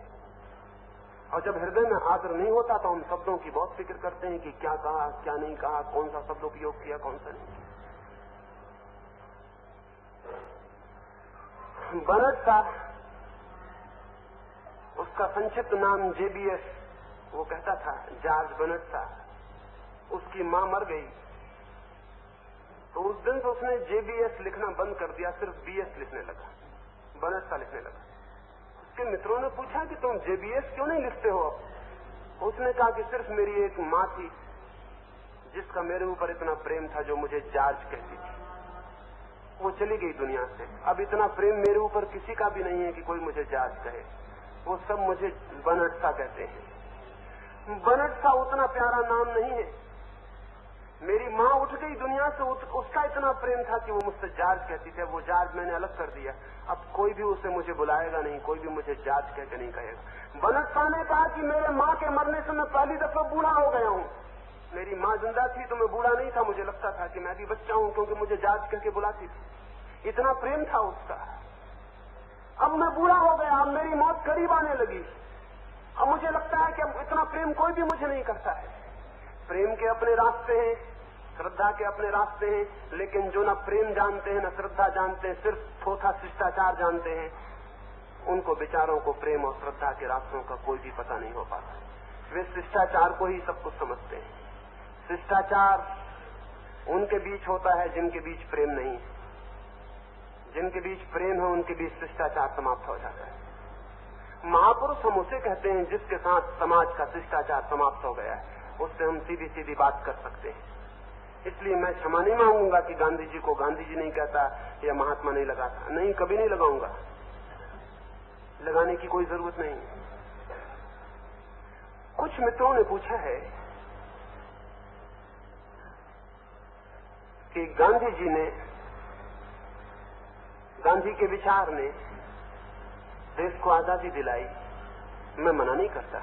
और जब हृदय में आदर नहीं होता तो हम शब्दों की बहुत फिक्र करते हैं कि क्या कहा, क्या नहीं कहा, कौन सा शब्द उपयोग किया, कौन सा नहीं। बर्नार्ड शॉ, उसका संक्षिप्त नाम जेबीएस, वो कहता था जॉर्ज बर्नार्ड शॉ। उसकी मां मर गई तो उस दिन से उसने जेबीएस लिखना बंद कर दिया, सिर्फ बीएस लिखने लगा, बर्नार्ड शॉ लिखने लगा। उसके मित्रों ने पूछा कि तुम जेबीएस क्यों नहीं लिखते हो अब। उसने कहा कि सिर्फ मेरी एक मां थी जिसका मेरे ऊपर इतना प्रेम था जो मुझे जॉर्ज कहती थी। वो चली गई दुनिया से। अब इतना प्रेम मेरे ऊपर किसी का भी नहीं है कि कोई मुझे जॉर्ज कहे। वो सब मुझे बर्नार्ड शॉ कहते हैं। बर्नार्ड शॉ उतना प्यारा नाम नहीं है। मेरी मां उठ गई दुनिया से, उसका इतना प्रेम था कि वो मुझसे जॉर्ज कहती थी। वो जॉर्ज मैंने अलग कर दिया, अब कोई भी उसे मुझे बुलाएगा नहीं, कोई भी मुझे जॉर्ज कहकर नहीं कहेगा। बर्नार्ड शॉ ने कहा कि मेरे मां के मरने से मैं पहली दफा बूढ़ा हो गया हूं। मेरी मां जिंदा थी तो मैं बूढ़ा नहीं था, मुझे लगता था कि मैं भी बच्चा हूं क्योंकि मुझे जॉर्ज कहकर बुलाती थी। इतना प्रेम था उसका। अब मैं बूढ़ा हो गया, अब मेरी मौत करीब आने लगी। अब मुझे लगता है कि अब इतना प्रेम कोई भी मुझे नहीं करता है। प्रेम के अपने रास्ते हैं, श्रद्धा के अपने रास्ते हैं, लेकिन जो न प्रेम जानते हैं न श्रद्धा जानते हैं, सिर्फ थोथा शिष्टाचार जानते हैं, उनको बेचारों को प्रेम और श्रद्धा के रास्तों का कोई भी पता नहीं हो पाता। वे शिष्टाचार को ही सब कुछ समझते हैं। शिष्टाचार उनके बीच होता है जिनके बीच प्रेम नहीं है। जिनके बीच प्रेम है उनके बीच शिष्टाचार समाप्त हो जाता है। महापुरुष हम उसे कहते हैं जिसके साथ समाज का शिष्टाचार समाप्त हो गया है, उससे हम सीधी सीधी बात कर सकते हैं। इसलिए मैं क्षमा नहीं मांगूंगा कि गांधी जी को गांधी जी नहीं कहता या महात्मा नहीं लगाता। नहीं, कभी नहीं लगाऊंगा, लगाने की कोई जरूरत नहीं। कुछ मित्रों ने पूछा है कि गांधी जी ने, गांधी के विचार ने देश को आजादी दिलाई। मैं मना नहीं करता,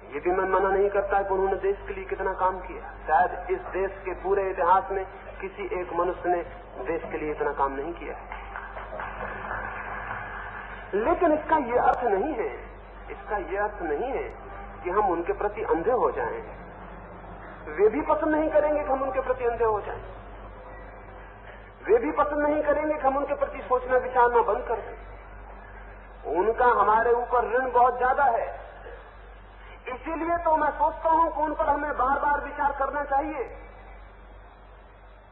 ये भी मैं मना नहीं करता कि उन्होंने देश के लिए कितना काम किया। शायद इस देश के पूरे इतिहास में किसी एक मनुष्य ने देश के लिए इतना काम नहीं किया है। लेकिन इसका ये अर्थ नहीं है इसका यह अर्थ नहीं है कि हम उनके प्रति अंधे हो जाएं। वे भी पसंद नहीं करेंगे कि हम उनके प्रति अंधे हो जाएं। वे भी पसंद नहीं करेंगे कि हम उनके प्रति सोचना विचारना बंद कर दें। उनका हमारे ऊपर ऋण बहुत ज्यादा है। इसीलिए तो मैं सोचता हूं कि उन पर हमें बार बार विचार करना चाहिए।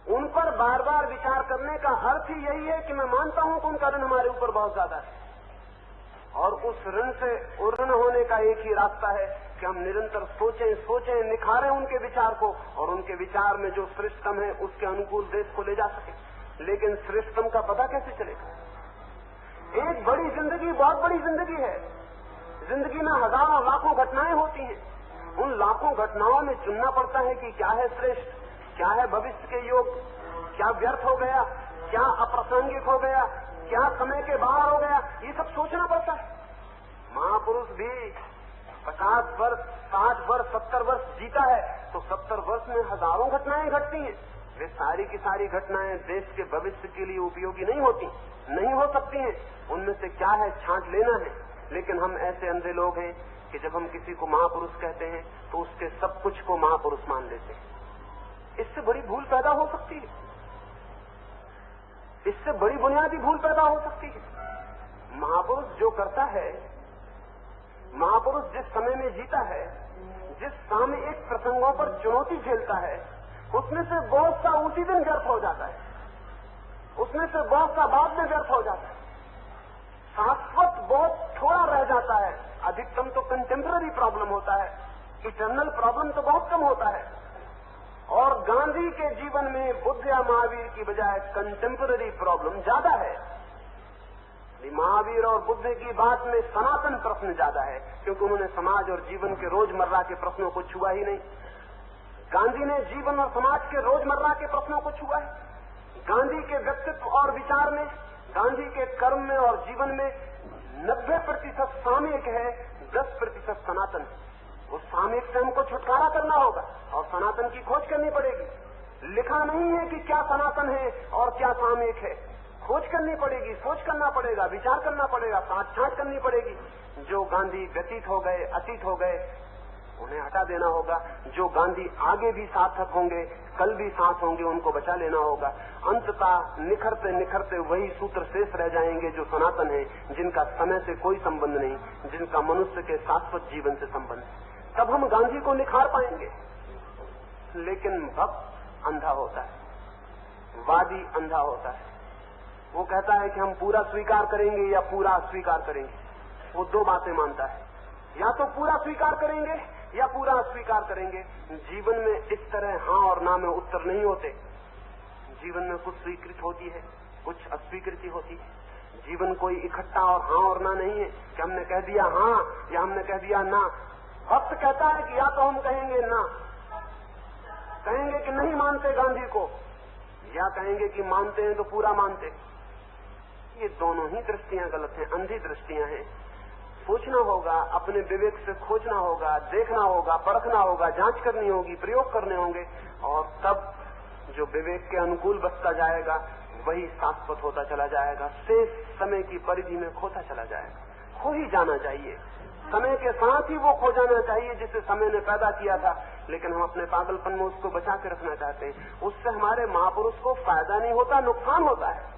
उन पर बार बार विचार करने का अर्थ ही यही है कि मैं मानता हूं कि उनका ऋण हमारे ऊपर बहुत ज्यादा है, और उस ऋण से उर्ण होने का एक ही रास्ता है कि हम निरंतर सोचें, निखारें उनके विचार को, और उनके विचार में जो श्रेष्ठतम है उसके अनुकूल देश को ले जा सके। लेकिन श्रेष्ठतम का पता कैसे चलेगा? एक बड़ी जिंदगी बहुत बड़ी जिंदगी है। जिंदगी में हजारों लाखों घटनाएं होती हैं। उन लाखों घटनाओं में चुनना पड़ता है कि क्या है श्रेष्ठ, क्या है भविष्य के योग, क्या व्यर्थ हो गया, क्या अप्रासंगिक हो गया, क्या समय के बाहर हो गया, ये सब सोचना पड़ता है। महापुरुष भी 50 वर्ष, 60 वर्ष, 70 वर्ष जीता है तो 70 वर्ष में हजारों घटनाएं घटती हैं। वे सारी की सारी घटनाएं देश के भविष्य के लिए उपयोगी नहीं होती, नहीं हो सकती हैं। उनमें से क्या है छांट लेना है। लेकिन हम ऐसे अंधे लोग हैं कि जब हम किसी को महापुरुष कहते हैं तो उसके सब कुछ को महापुरुष मान लेते हैं। इससे बड़ी भूल पैदा हो सकती है, इससे बड़ी बुनियादी भूल पैदा हो सकती है। महापुरुष जो करता है, महापुरुष जिस समय में जीता है, जिस सामयिक प्रसंगों पर चुनौती झेलता है, उसमें से बहुत सा उसी दिन व्यर्थ हो जाता है, उसमें से बहुत सा बाद में व्यर्थ हो जाता है। शाश्वत बहुत थोड़ा रह जाता है। अधिकतम तो कंटेम्पररी प्रॉब्लम होता है, इटर्नल प्रॉब्लम तो बहुत कम होता है। और गांधी के जीवन में बुद्ध या महावीर की बजाय कंटेम्पररी प्रॉब्लम ज्यादा है। महावीर और बुद्ध की बात में सनातन प्रश्न ज्यादा है, क्योंकि उन्होंने समाज और जीवन के रोजमर्रा के प्रश्नों को छुआ ही नहीं। गांधी ने जीवन और समाज के रोजमर्रा के प्रश्नों को छुआ है। गांधी के व्यक्तित्व और विचार में, गांधी के कर्म में और जीवन में 90% सामयिक है, 10% सनातन है। उस सामयिक से हमको छुटकारा करना होगा और सनातन की खोज करनी पड़ेगी। लिखा नहीं है कि क्या सनातन है और क्या सामयिक है। खोज करनी पड़ेगी, सोच करना पड़ेगा, विचार करना पड़ेगा, छांट करनी पड़ेगी। जो गांधी व्यतीत हो गए, अतीत हो गए, उन्हें हटा देना होगा। जो गांधी आगे भी सार्थक होंगे, कल भी साथ होंगे, उनको बचा लेना होगा। अंततः निखरते निखरते वही सूत्र शेष रह जाएंगे जो सनातन है, जिनका समय से कोई संबंध नहीं, जिनका मनुष्य के शाश्वत जीवन से संबंध है। तब हम गांधी को निखार पाएंगे। लेकिन भक्त अंधा होता है, वादी अंधा होता है। वो कहता है कि हम पूरा स्वीकार करेंगे या पूरा अस्वीकार करेंगे। वो दो बातें मानता है, या तो पूरा स्वीकार करेंगे या पूरा अस्वीकार करेंगे। जीवन में इस तरह हाँ और ना में उत्तर नहीं होते। जीवन में कुछ स्वीकृत होती है, कुछ अस्वीकृति होती है। जीवन कोई इकट्ठा और हाँ और ना नहीं है कि हमने कह दिया हाँ या हमने कह दिया ना। भक्त कहता है कि या तो हम कहेंगे ना, कहेंगे कि नहीं मानते गांधी को, या कहेंगे कि मानते हैं तो पूरा मानते। ये दोनों ही दृष्टियां गलत हैं, अंधी दृष्टियां हैं। सोचना होगा, अपने विवेक से खोजना होगा, देखना होगा, परखना होगा, जांच करनी होगी, प्रयोग करने होंगे, और तब जो विवेक के अनुकूल बचता जाएगा वही शाश्वत होता चला जाएगा। शेष समय की परिधि में खोता चला जाएगा। खो ही जाना चाहिए, समय के साथ ही वो खो जाना चाहिए जिसे समय ने पैदा किया था। लेकिन हम अपने पागलपन में उसको बचा के रखना चाहते हैं। उससे हमारे महापुरुष को फायदा नहीं होता, नुकसान होता है।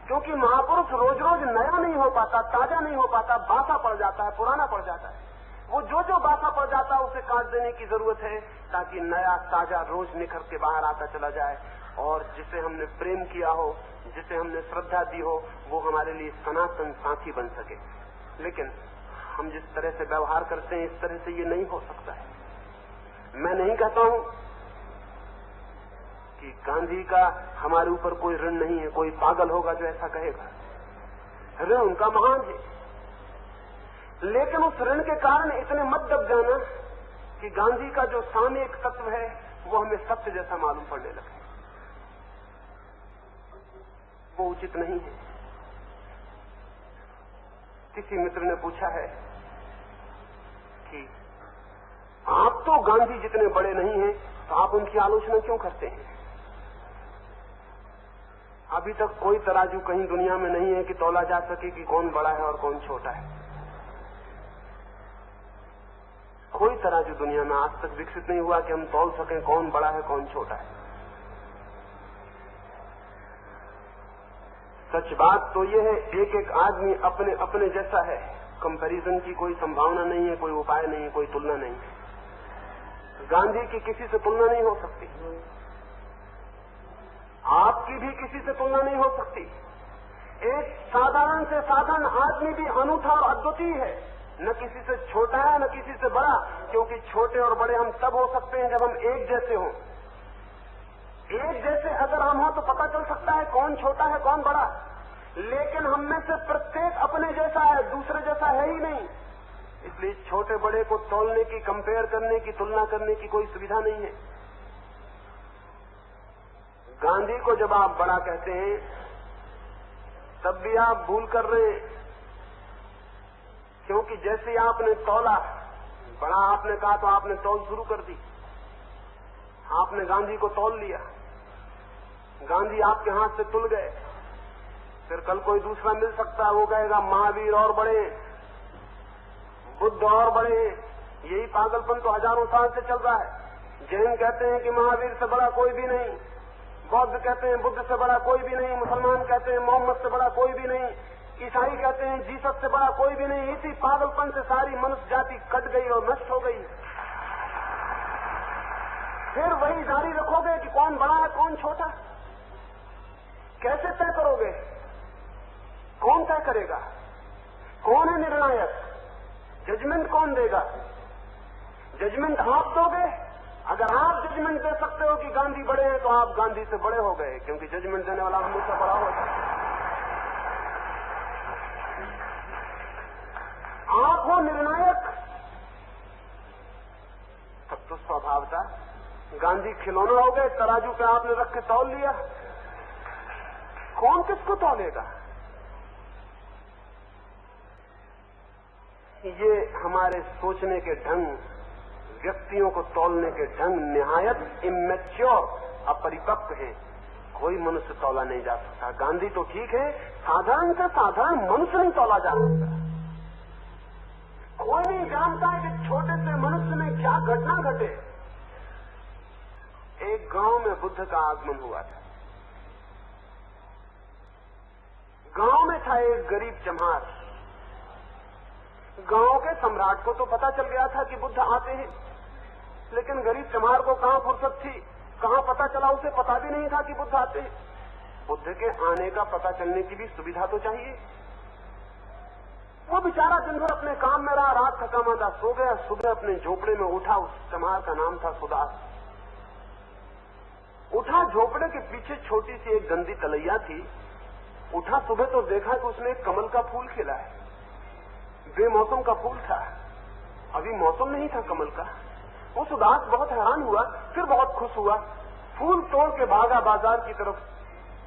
क्योंकि महापुरुष रोज रोज नया नहीं हो पाता, ताजा नहीं हो पाता, बासा पड़ जाता है, पुराना पड़ जाता है। वो जो बासा पड़ जाता है उसे काट देने की जरूरत है, ताकि नया ताजा रोज निखर के बाहर आता चला जाए। और जिसे हमने प्रेम किया हो, जिसे हमने श्रद्धा दी हो, वो हमारे लिए सनातन साथी बन सके। लेकिन हम जिस तरह से व्यवहार करते हैं, इस तरह से ये नहीं हो सकता है। मैं नहीं कहता हूं कि गांधी का हमारे ऊपर कोई ऋण नहीं है। कोई पागल होगा जो ऐसा कहेगा। ऋण उनका महान है, लेकिन उस ऋण के कारण इतने मत दब जाना कि गांधी का जो सामयिक तत्व है वो हमें सत्य जैसा मालूम पड़ने लगे। वो उचित नहीं है। किसी मित्र ने पूछा है कि आप तो गांधी जितने बड़े नहीं हैं, तो आप उनकी आलोचना क्यों करते हैं? अभी तक कोई तराजू कहीं दुनिया में नहीं है कि तौला जा सके कि कौन बड़ा है और कौन छोटा है। कोई तराजू दुनिया में आज तक विकसित नहीं हुआ कि हम तौल सकें कौन बड़ा है कौन छोटा है। सच बात तो यह है, एक एक आदमी अपने अपने जैसा है। कंपैरिजन की कोई संभावना नहीं है, कोई उपाय नहीं है, कोई तुलना नहीं है। गांधी की किसी से तुलना नहीं हो सकती, आपकी भी किसी से तुलना नहीं हो सकती। एक साधारण से साधारण आदमी भी अनूठा और अद्वितीय है, न किसी से छोटा है न किसी से बड़ा, क्योंकि छोटे और बड़े हम तब हो सकते हैं जब हम एक जैसे हों। एक जैसे अगर हम हो तो पता चल सकता है कौन छोटा है कौन बड़ा, लेकिन हम में से प्रत्येक अपने जैसा है, दूसरे जैसा है ही नहीं। इसलिए छोटे बड़े को तौलने की, कंपेयर करने की, तुलना करने की कोई सुविधा नहीं है। गांधी को जब आप बड़ा कहते हैं तब भी आप भूल कर रहे हैं, क्योंकि जैसे आपने तौला, बड़ा आपने कहा तो आपने तौल शुरू कर दी। आपने गांधी को तौल लिया, गांधी आपके हाथ से तुल गए। फिर कल कोई दूसरा मिल सकता है, वो कहेगा महावीर और बड़े, बुद्ध और बड़े। यही पागलपन तो हजारों साल से चल रहा है। जैन कहते हैं कि महावीर से बड़ा कोई भी नहीं, बौद्ध कहते हैं बुद्ध से बड़ा कोई भी नहीं, मुसलमान कहते हैं मोहम्मद से बड़ा कोई भी नहीं, ईसाई कहते हैं जीसस से बड़ा कोई भी नहीं। इसी पागलपन से सारी मनुष्य जाति कट गई और नष्ट हो गई। फिर वही जारी रखोगे कि कौन बड़ा है कौन छोटा? कैसे तय करोगे? कौन तय करेगा? कौन है निर्णायक? जजमेंट कौन देगा? जजमेंट आप दोगे? अगर आप जजमेंट दे सकते हो कि गांधी बड़े हैं तो आप गांधी से बड़े हो गए, क्योंकि जजमेंट देने वाला हमेशा बड़ा होता है। आप हो निर्णायक, तब तो स्वभाव था। गांधी खिलौना हो गए, तराजू पे आपने रख के तौल लिया, कौन किसको तौलेगा? ये हमारे सोचने के ढंग, व्यक्तियों को तौलने के ढंग निहायत इमेच्योर, अपरिपक्व है। कोई मनुष्य तौला नहीं जा सकता। गांधी तो ठीक है, साधारण से साधारण मनुष्य नहीं तौला जा सकता। कोई नहीं जानता है कि छोटे से मनुष्य में क्या घटना घटे। एक गांव में बुद्ध का आगमन हुआ था। गांव में था एक गरीब चमार। गांव के सम्राट को तो पता चल गया था कि बुद्ध आते हैं, लेकिन गरीब चमार को कहां फुर्सत थी, कहां पता चला, उसे पता भी नहीं था कि बुद्ध आते हैं। बुद्ध के आने का पता चलने की भी सुविधा तो चाहिए। वो बेचारा दिन भर अपने काम में रहा, रात थका मांदा सो गया, सुबह अपने झोपड़े में उठा। उस चमार का नाम था सुदास। उठा, झोपड़े के पीछे छोटी सी एक गंदी तलैया थी। उठा, सुबह तो देखा कि उसमें एक कमल का फूल खिला है। बेमौसम का फूल था, अभी मौसम नहीं था कमल का। वो सुदास बहुत हैरान हुआ, फिर बहुत खुश हुआ। फूल तोड़ के भागा बाजार की तरफ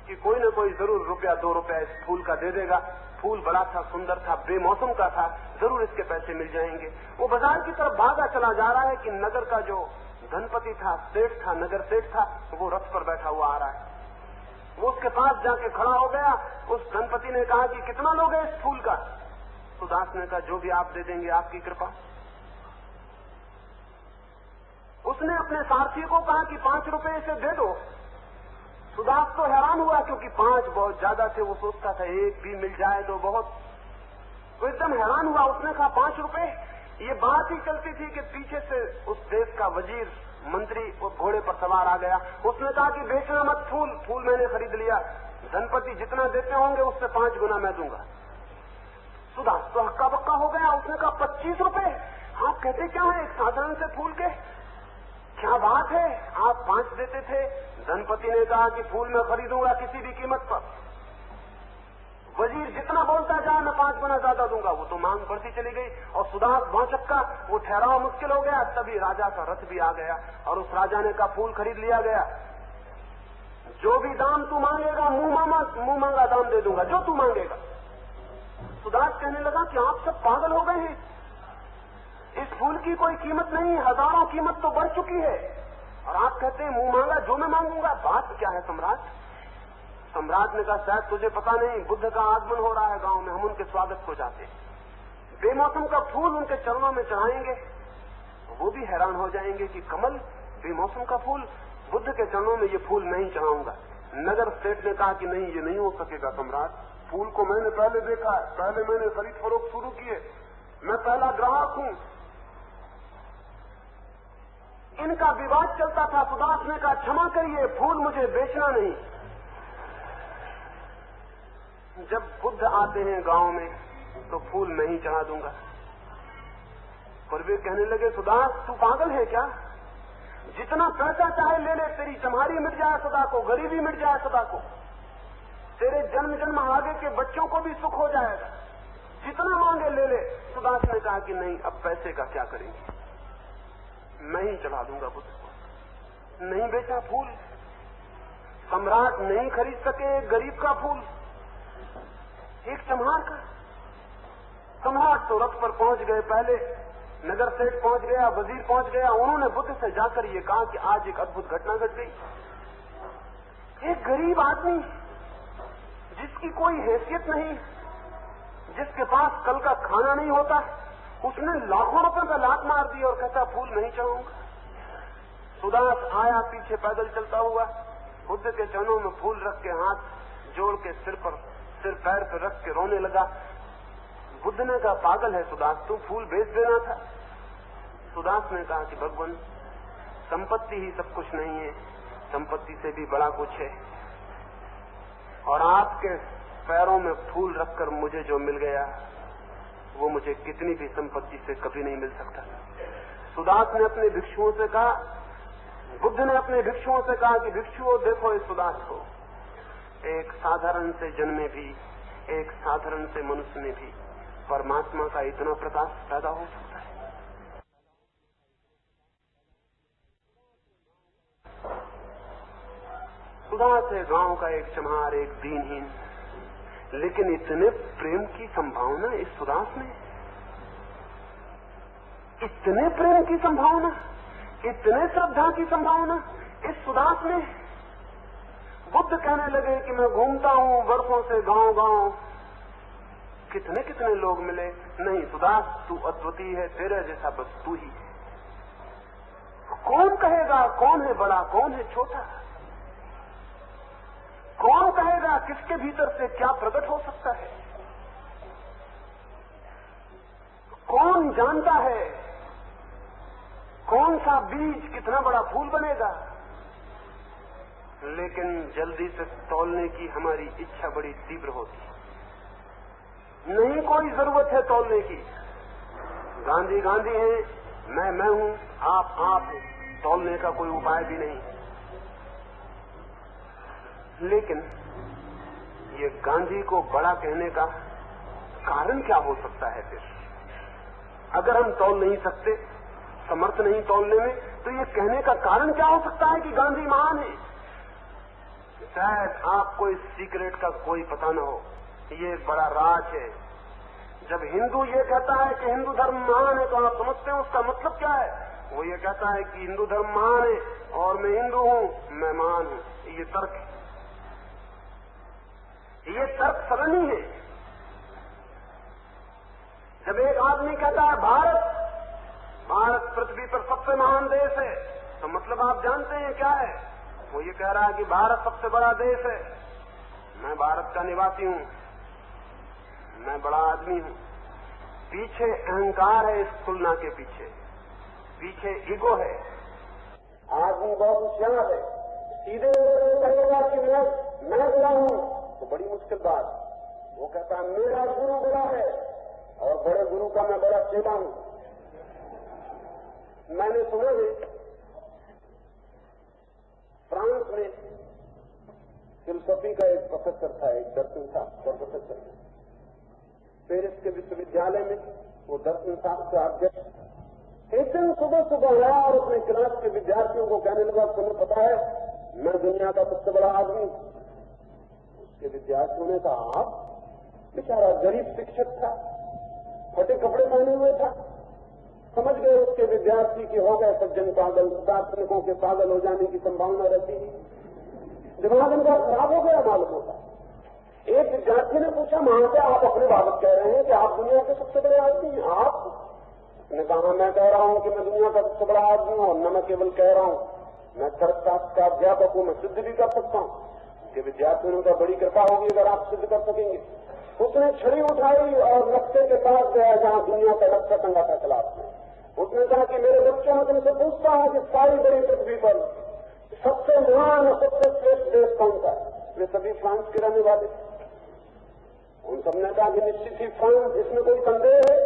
कि कोई न कोई जरूर रुपया 2 रुपया इस फूल का दे देगा। फूल बड़ा था, सुंदर था, बेमौसम का था, जरूर इसके पैसे मिल जाएंगे। वो बाजार की तरफ भागा चला जा रहा है कि नगर का जो धनपति था, सेठ था, नगर सेठ था, वो रथ पर बैठा हुआ आ रहा है। वो उसके पास जाके खड़ा हो गया। उस धनपति ने कहा कि कितना लोगे इस फूल का? सुदास ने कहा जो भी आप दे देंगे आपकी कृपा। उसने अपने सारथी को कहा कि 5 रुपए इसे दे दो। सुदास तो हैरान हुआ, क्योंकि 5 बहुत ज्यादा थे। वो सोचता था एक भी मिल जाए तो बहुत। वो एकदम हैरान हुआ। उसने कहा 5 रुपए। ये बात ही चलती थी कि पीछे से उस देश का वजीर, मंत्री वो घोड़े पर सवार आ गया। उसने कहा कि बेचना मत फूल, फूल मैंने खरीद लिया। धनपति जितना देते होंगे उससे 5 गुना मैं दूंगा। सुदास तो हक्का बक्का हो गया। उसने कहा 25 रुपए? आप कहते क्या है एक साधारण से फूल के? क्या बात है, आप 5 देते थे। धनपति ने कहा कि फूल मैं खरीदूंगा किसी भी कीमत पर। वजीर जितना बोलता जा मैं 5 गुना ज्यादा दूंगा। वो तो मांग बढ़ती चली गई और सुदास भौचक्का, वो ठहराव मुश्किल हो गया। तभी राजा का रथ भी आ गया और उस राजा ने कहा फूल खरीद लिया गया। जो भी दाम तू मांगेगा मुंह मांगा दाम दे दूंगा, जो तू मांगेगा। सुदास कहने लगा कि आप सब पागल हो गए हैं, इस फूल की कोई कीमत नहीं, हजारों कीमत तो बढ़ चुकी है, और आप कहते हैं मुंह मांगा जो मैं मांगूंगा। बात क्या है सम्राट? सम्राट ने कहा शायद तुझे पता नहीं, बुद्ध का आगमन हो रहा है गांव में, हम उनके स्वागत को जाते हैं। बेमौसम का फूल उनके चरणों में चढ़ाएंगे, वो भी हैरान हो जाएंगे कि कमल बेमौसम का फूल, बुद्ध के चरणों में ये फूल नहीं चढ़ाऊंगा। नगर सेठ ने कहा कि नहीं, ये नहीं हो सकेगा सम्राट, फूल को मैंने पहले देखा है, पहले मैंने खरीद फरोख्त शुरू किए, मैं पहला ग्राहक हूं। इनका विवाद चलता था। सुदास ने कहा क्षमा करिए, फूल मुझे बेचना नहीं। जब बुद्ध आते हैं गांव में तो फूल मैं ही चढ़ा दूंगा। पर वे कहने लगे सुदास तू पागल है क्या, जितना पैसा चाहे ले ले, तेरी चम्हारी मिट जाए सदा को, गरीबी मिट जाए सदा को, तेरे जन्म जन्म आगे के बच्चों को भी सुख हो जाएगा, जितना मांगे ले ले। सुदास ने कहा कि नहीं, अब पैसे का क्या करेंगे, मैं ही चढ़ा दूंगा बुद्ध को। नहीं बेचा फूल, सम्राट नहीं खरीद सके एक गरीब का फूल, एक चम्हार का। सम्राट तो रथ पर पहुंच गए, पहले नगर सेठ पहुंच गया, वजीर पहुंच गया। उन्होंने बुद्ध से जाकर ये कहा कि आज एक अद्भुत घटना घट गई। एक गरीब आदमी जिसकी कोई हैसियत नहीं, जिसके पास कल का खाना नहीं होता, उसने लाखों रुपए का लात मार दी और कहता फूल नहीं चढ़ाऊंगा। सुदास आया पीछे पैदल चलता हुआ, बुद्ध के चरणों में फूल रख के हाथ जोड़ के सिर पैर पर रख के रोने लगा। बुद्ध ने कहा पागल है सुदास, तू फूल बेच देना था। सुदास ने कहा कि भगवान संपत्ति ही सब कुछ नहीं है, संपत्ति से भी बड़ा कुछ है, और आपके पैरों में फूल रखकर मुझे जो मिल गया वो मुझे कितनी भी संपत्ति से कभी नहीं मिल सकता। सुदास ने अपने भिक्षुओं से कहा, बुद्ध ने अपने भिक्षुओं से कहा कि भिक्षुओं देखो इस सुदास को, एक साधारण से जन्मे भी, एक साधारण से मनुष्य में भी परमात्मा का इतना प्रकाश पैदा हो सकता है। सुदास है गांव का एक चम्हार, एक दीनहीन, लेकिन इतने प्रेम की संभावना इस सुदास में, इतने प्रेम की संभावना, इतने श्रद्धा की संभावना इस सुदास में। बुद्ध कहने लगे कि मैं घूमता हूं वर्षों से गांव गांव, कितने कितने लोग मिले, नहीं सुदास तू अद्वितीय है, तेरे जैसा बस तू ही है। कौन कहेगा कौन है बड़ा, कौन है छोटा, कौन कहेगा किसके भीतर से क्या प्रकट हो सकता है, कौन जानता है कौन सा बीज कितना बड़ा फूल बनेगा। लेकिन जल्दी से तौलने की हमारी इच्छा बड़ी तीव्र होती है। नहीं कोई जरूरत है तौलने की, गांधी गांधी है, मैं हूं, आप हैं, तौलने का कोई उपाय भी नहीं। लेकिन ये गांधी को बड़ा कहने का कारण क्या हो सकता है फिर? अगर हम तौल नहीं सकते, समर्थ नहीं तौलने में, तो ये कहने का कारण क्या हो सकता है कि गांधी महान है? शायद आपको इस सीक्रेट का कोई पता न हो, ये एक बड़ा राज है। जब हिंदू ये कहता है कि हिंदू धर्म महान है, तो आप समझते हैं उसका मतलब क्या है? वो ये कहता है कि हिंदू धर्म महान है और मैं हिंदू हूं, मैं महान हूं। ये तर्क है, ये तर्क सरणी है। जब एक आदमी कहता है भारत पृथ्वी पर सबसे महान देश है, तो मतलब आप जानते हैं क्या है? वो ये कह रहा है कि भारत सबसे बड़ा देश है, मैं भारत का निवासी हूं, मैं बड़ा आदमी हूं। पीछे अहंकार है, इस तुलना के पीछे ईगो है। आदमी बहुत होशियार है, सीधे कहेगा कि मैं बड़ा हूं तो बड़ी मुश्किल बात। वो कहता है मेरा गुरु बड़ा है और बड़े गुरु का मैं बड़ा चेला हूं। मैंने सुना है फ्रांस में फिलोसॉफी का एक प्रोफेसर था, एक दर्शन शास्त्र का प्रोफेसर, पेरिस के विश्वविद्यालय में वो दर्शन शास्त्र का अध्यक्ष। एक दिन सुबह आया और अपने क्लास के विद्यार्थियों को कहने लगा, तुम्हें पता है मैं दुनिया का सबसे बड़ा आदमी। उसके विद्यार्थियों ने कहा आप? बेचारा गरीब शिक्षक था, फटे कपड़े पहने हुए था। समझ गए उसके विद्यार्थी की हो गए सज्जन पागल, दार्शनिकों के पागल हो जाने की संभावना रहती है। दिमाग उनका खराब हो गया मालूम होता। एक विद्यार्थी ने पूछा, वहां से आप अपने बाबत कह रहे हैं कि आप दुनिया के सबसे बड़े आदमी हैं? आप उसने कहा मैं कह रहा हूं कि मैं दुनिया का सबसे बड़ा आदमी हूं, और न मैं केवल कह रहा हूं, मैं तर्कशास्त्र का अध्यापक हूं, मैं सिद्ध भी कर सकता हूं कि विद्यार्थियों का बड़ी कृपा होगी अगर आप सिद्ध कर सकेंगे। उसने छड़ी उठाई और नक्शे के पास गया जहां दुनिया का नक्शा टंगा था क्लास में। उसने कहा कि मेरे बच्चों में तुमसे पूछता हूं कि सारी बड़ी पृथ्वी पर सबसे महान और सबसे श्रेष्ठ देश कौन सा है? वे सभी फ्रांस के रहने वाले थे। उन सबने कहा कि निश्चित ही फ्रांस, इसमें कोई संदेह है?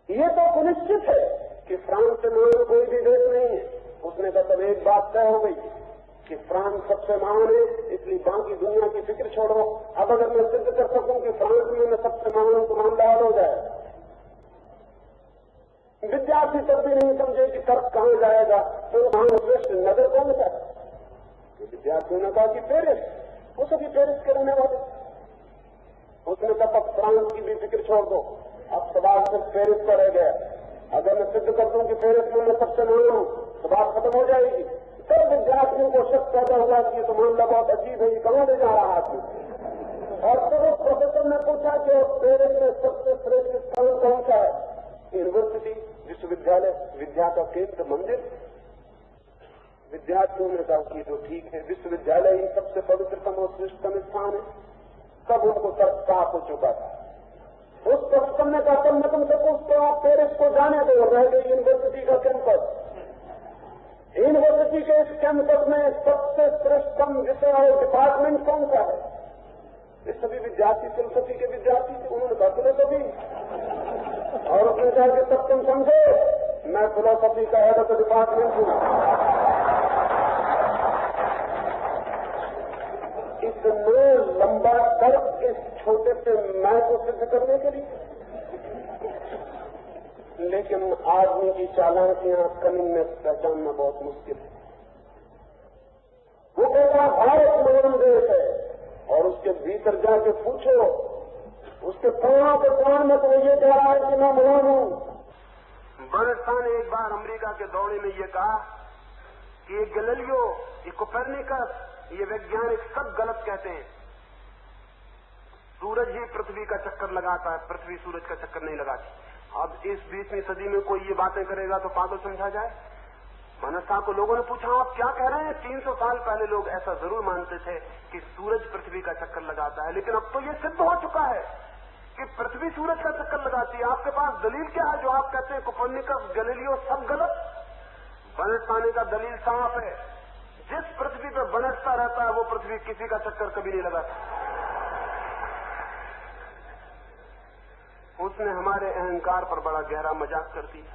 ये तो सुनिश्चित है कि फ्रांस से महान कोई भी देश नहीं है। उसने कहा तब एक बात तय हो गई कि फ्रांस सबसे महान है, इसलिए बाकी दुनिया की फिक्र छोड़ो। अब अगर मैं सिद्ध कर सकूं कि फ्रांस में मैं सबसे महान, तो मामला हल हो जाएगा। विद्यार्थी तब भी नहीं समझे कि तर्क कहां जाएगा, तो महान श्रेष्ठ नगर कौन सा है? तो विद्यार्थियों ने कहा कि पेरिस, वो सभी पेरिस के रहने वाले। उसने कहा अब फ्रांस की भी फिक्र छोड़ दो, अब सवाल सिर्फ पेरिस का रह गया। अगर मैं सिद्ध कर दूं कि पेरिस में मैं सबसे महान हूं, तो बात खत्म हो जाएगी। तब विद्यार्थियों को शक पैदा हुआ कि ये तो मामला बहुत अजीब है, ये कहां ले जा रहा आदमी। और फिर उस प्रोफेसर ने पूछा कि पेरिस में सबसे श्रेष्ठ स्थान कौन सा है? यूनिवर्सिटी, विश्वविद्यालय, विद्या का केंद्र, मंदिर। विद्यार्थियों ने कहा कि तो ठीक है, विश्वविद्यालय ही सबसे पवित्रतम और श्रेष्ठतम स्थान है। तब उनको तर्क साफ हो चुका था। उस प्रोफेसर ने कहा तब मैं तुमसे पूछता हूं, पेरिस को जाने दो, रह गई यूनिवर्सिटी का कैंपस। यूनिवर्सिटी के इस कैंपस में सबसे श्रेष्ठतम विषय और डिपार्टमेंट कौन सा है? ये सभी विद्यार्थी फिलोसफी के विद्यार्थी थे। उन्होंने कहा फिलोसफी। और उसने कहा कि तब तुम समझो मैं फिलोसफी का हेड ऑफ द डिपार्टमेंट हूं। इतने लंबा तर्क इस छोटे से मैं को सिद्ध करने के लिए। लेकिन आदमी की चालाकियां, कमिंगनेस पहचानना बहुत मुश्किल है। वो कहता भारत महान देश है, और उसके भीतर जाके पूछो, उसके प्राणों के प्राण में तो ये कह रहा है कि मैं महान हूं। बर्नस्टाइन ने एक बार अमेरिका के दौरे में ये कहा कि ये गैलीलियो, ये कोपरनिकस, ये वैज्ञानिक सब गलत कहते हैं। सूरज ही पृथ्वी का चक्कर लगाता है, पृथ्वी सूरज का चक्कर नहीं लगाती। अब इस 20वीं सदी में कोई ये बातें करेगा तो पागल समझा जाए। बर्नस्टाइन को लोगों ने पूछा आप क्या कह रहे हैं? 300 साल पहले लोग ऐसा जरूर मानते थे कि सूरज पृथ्वी का चक्कर लगाता है, लेकिन अब तो ये सिद्ध हो चुका है कि पृथ्वी सूरज का चक्कर लगाती है। आपके पास दलील क्या है जो आप कहते हैं कोपरनिकस, गैलीलियो सब गलत? बर्नस्टाइन का दलील साफ है, जिस पृथ्वी पर बनटता रहता है वो पृथ्वी किसी का चक्कर कभी नहीं लगाती। उसने हमारे अहंकार पर बड़ा गहरा मजाक कर दिया।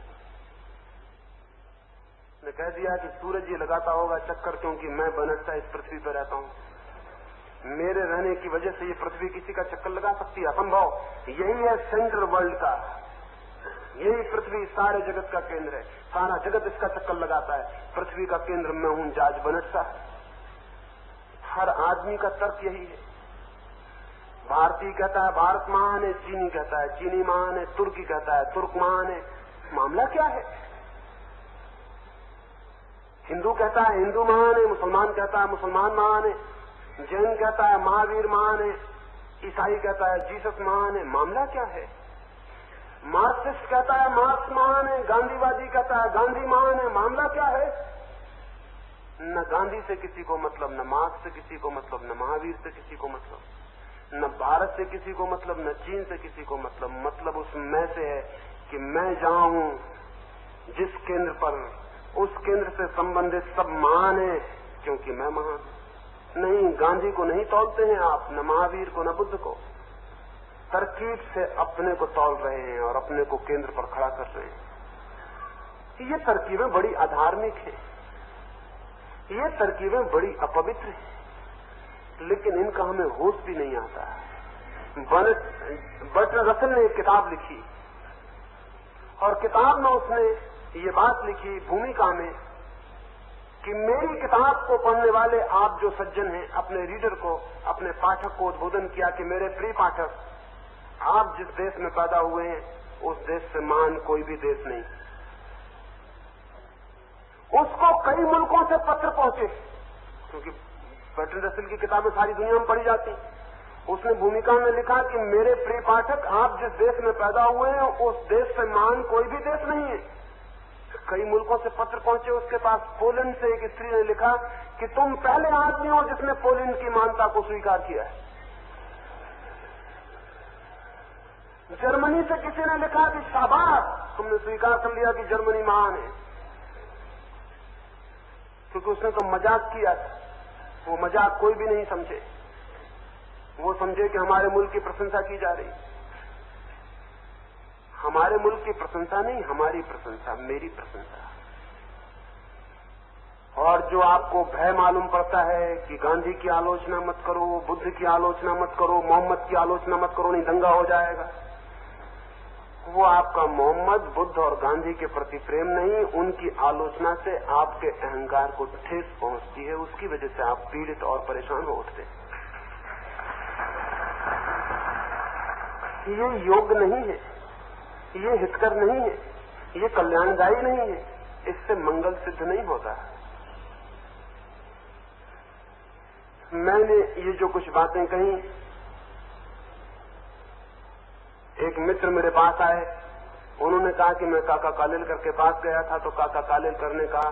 ने कह दिया कि सूरज ये लगाता होगा चक्कर क्योंकि मैं बनटता इस पृथ्वी पर रहता हूं। मेरे रहने की वजह से ये पृथ्वी किसी का चक्कर लगा सकती है? असंभव। यही है सेंट्रल वर्ल्ड का, यही पृथ्वी सारे जगत का केंद्र है। सारा जगत इसका चक्कर लगाता है, पृथ्वी का केंद्र मैं हूं, जाज बनटता है। हर आदमी का तर्क यही है। भारतीय कहता है भारत महान है, चीनी कहता है चीनी महान है, तुर्की कहता है तुर्क महान है। मामला क्या है? हिंदू कहता है हिंदू महान है, मुसलमान कहता है मुसलमान महान है, जैन कहता है महावीर महान है, ईसाई कहता है जीसस महान है। मामला क्या है? मार्क्सिस्ट कहता है मार्क्स महान है, गांधीवादी कहता है गांधी महान है। मामला क्या है? न गांधी से किसी को मतलब, न मार्क्स से किसी को मतलब, न महावीर से किसी को मतलब, न भारत से किसी को मतलब, न चीन से किसी को मतलब। मतलब उस मैं से है कि मैं जहां हूं, जिस केंद्र पर, उस केंद्र से संबंधित सब महान है क्योंकि मैं महान। नहीं, गांधी को नहीं तौलते हैं आप, न महावीर को, न बुद्ध को। तरकीब से अपने को तौल रहे हैं और अपने को केंद्र पर खड़ा कर रहे हैं। ये तरकीबें बड़ी अधार्मिक हैं, ये तरकीबें बड़ी अपवित्र हैं, लेकिन इनका हमें होश भी नहीं आता। बर्ट्रैंड रसेल ने एक किताब लिखी और किताब में उसने ये बात लिखी भूमिका में कि मेरी किताब को पढ़ने वाले आप जो सज्जन हैं, अपने रीडर को, अपने पाठक को उद्बोधन किया कि मेरे प्रिय पाठक, आप जिस देश में पैदा हुए हैं उस देश से महान कोई भी देश नहीं। उसको कई मुल्कों से पत्र पहुंचे, क्योंकि बर्ट्रैंड रसेल की किताबें सारी दुनिया में पढ़ी जाती। उसने भूमिका में लिखा कि मेरे प्रिय पाठक, आप जिस देश में पैदा हुए हैं उस देश से महान कोई भी देश नहीं है। कई मुल्कों से पत्र पहुंचे उसके पास। पोलैंड से एक स्त्री ने लिखा कि तुम पहले आदमी हो जिसने पोलैंड की महानता को स्वीकार किया है। जर्मनी से किसी ने लिखा कि शाबाश, तुमने स्वीकार कर लिया कि जर्मनी महान है, क्योंकि उसने तो मजाक किया था। वो मजाक कोई भी नहीं समझे, वो समझे कि हमारे मुल्क की प्रशंसा की जा रही। हमारे मुल्क की प्रशंसा नहीं, हमारी प्रशंसा, मेरी प्रशंसा। और जो आपको भय मालूम पड़ता है कि गांधी की आलोचना मत करो, बुद्ध की आलोचना मत करो, मोहम्मद की आलोचना मत करो, नहीं दंगा हो जाएगा, वो आपका मोहम्मद, बुद्ध और गांधी के प्रति प्रेम नहीं, उनकी आलोचना से आपके अहंकार को ठेस पहुंचती है। उसकी वजह से आप पीड़ित और परेशान हो उठते। ये योग नहीं है, ये हितकर नहीं है, ये कल्याणदायी नहीं है, इससे मंगल सिद्ध नहीं होता। मैंने ये जो कुछ बातें कही, एक मित्र मेरे पास आए, उन्होंने कहा कि मैं काका कालेलकर के पास गया था तो काका कालेलकर ने कहा,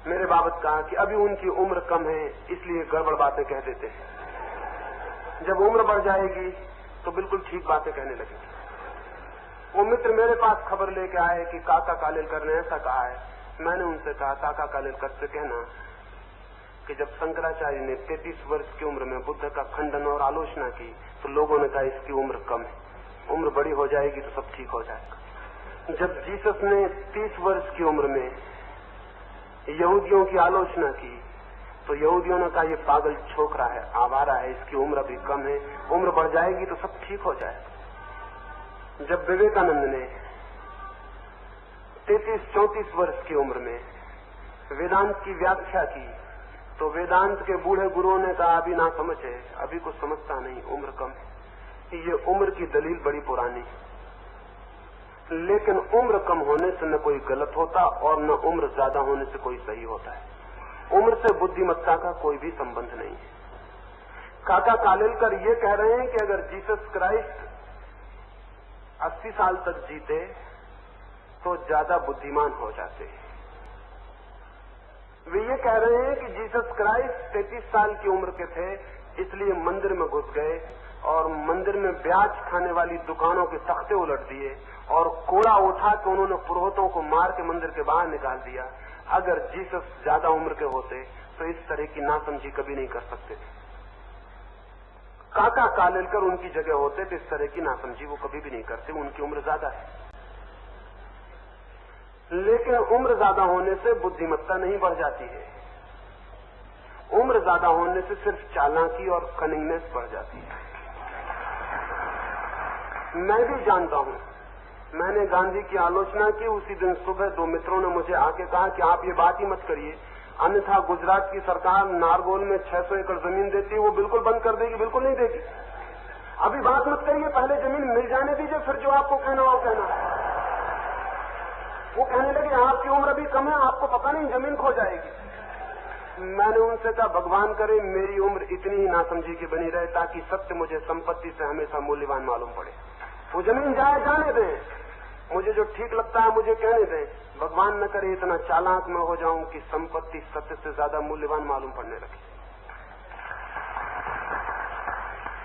मेरे बाबत कहा कि अभी उनकी उम्र कम है इसलिए गड़बड़ बातें कह देते हैं, जब उम्र बढ़ जाएगी तो बिल्कुल ठीक बातें कहने लगेंगे। वो मित्र मेरे पास खबर लेके आए कि काका कालेलकर ने ऐसा कहा है। मैंने उनसे कहा, काका कालेलकर से कहना कि जब शंकराचार्य ने 33 वर्ष की उम्र में बुद्ध का खंडन और आलोचना की तो लोगों ने कहा इसकी उम्र कम है, उम्र बड़ी हो जाएगी तो सब ठीक हो जाएगा। जब जीसस ने 30 वर्ष की उम्र में यहूदियों की आलोचना की तो यहूदियों ने कहा ये पागल छोकरा है, आवारा है, इसकी उम्र अभी कम है, उम्र बढ़ जाएगी तो सब ठीक हो जाएगा। जब विवेकानंद ने 33-34 वर्ष की उम्र में वेदांत की व्याख्या की तो वेदांत के बूढ़े गुरुओं ने कहा अभी ना समझ है, अभी कुछ समझता नहीं, उम्र कम है। ये उम्र की दलील बड़ी पुरानी है, लेकिन उम्र कम होने से न कोई गलत होता और न उम्र ज्यादा होने से कोई सही होता है। उम्र से बुद्धिमत्ता का कोई भी संबंध नहीं है। काका कालेलकर ये कह रहे हैं कि अगर जीसस क्राइस्ट 80 साल तक जीते तो ज्यादा बुद्धिमान हो जाते हैं। वे ये कह रहे हैं कि जीसस क्राइस्ट 33 साल की उम्र के थे, इसलिए मंदिर में घुस गए और मंदिर में ब्याज खाने वाली दुकानों के तख्ते उलट दिए और कोड़ा उठा के उन्होंने पुरोहितों को मार के मंदिर के बाहर निकाल दिया। अगर जीसस ज्यादा उम्र के होते तो इस तरह की नासमझी कभी नहीं कर सकते थे। काका कालेलकर उनकी जगह होते तो इस तरह की नासमझी वो कभी भी नहीं करते, उनकी उम्र ज्यादा है। लेकिन उम्र ज्यादा होने से बुद्धिमत्ता नहीं बढ़ जाती है, उम्र ज्यादा होने से सिर्फ चालाकी और कनिंगनेस बढ़ जाती है। मैं भी जानता हूं, मैंने गांधी की आलोचना की, उसी दिन सुबह 2 मित्रों ने मुझे आके कहा कि आप ये बात ही मत करिए, अन्यथा गुजरात की सरकार नारगोल में 600 एकड़ जमीन देती है, वो बिल्कुल बंद कर देगी, बिल्कुल नहीं देगी। अभी बात मत करिए, पहले जमीन मिल जाने दीजिए, फिर जो आपको कहना हो कहना। वो कहने लगे आपकी उम्र अभी कम है, आपको पता नहीं जमीन खो जाएगी। मैंने उनसे कहा भगवान करे मेरी उम्र इतनी ही नासमझी की बनी रहे ताकि सत्य मुझे संपत्ति से हमेशा मूल्यवान मालूम पड़े। वो जमीन जाने दें, मुझे जो ठीक लगता है मुझे कहने दें, भगवान न करे इतना चालाक मैं हो जाऊं कि संपत्ति सत्य से ज्यादा मूल्यवान मालूम पड़ने लगे।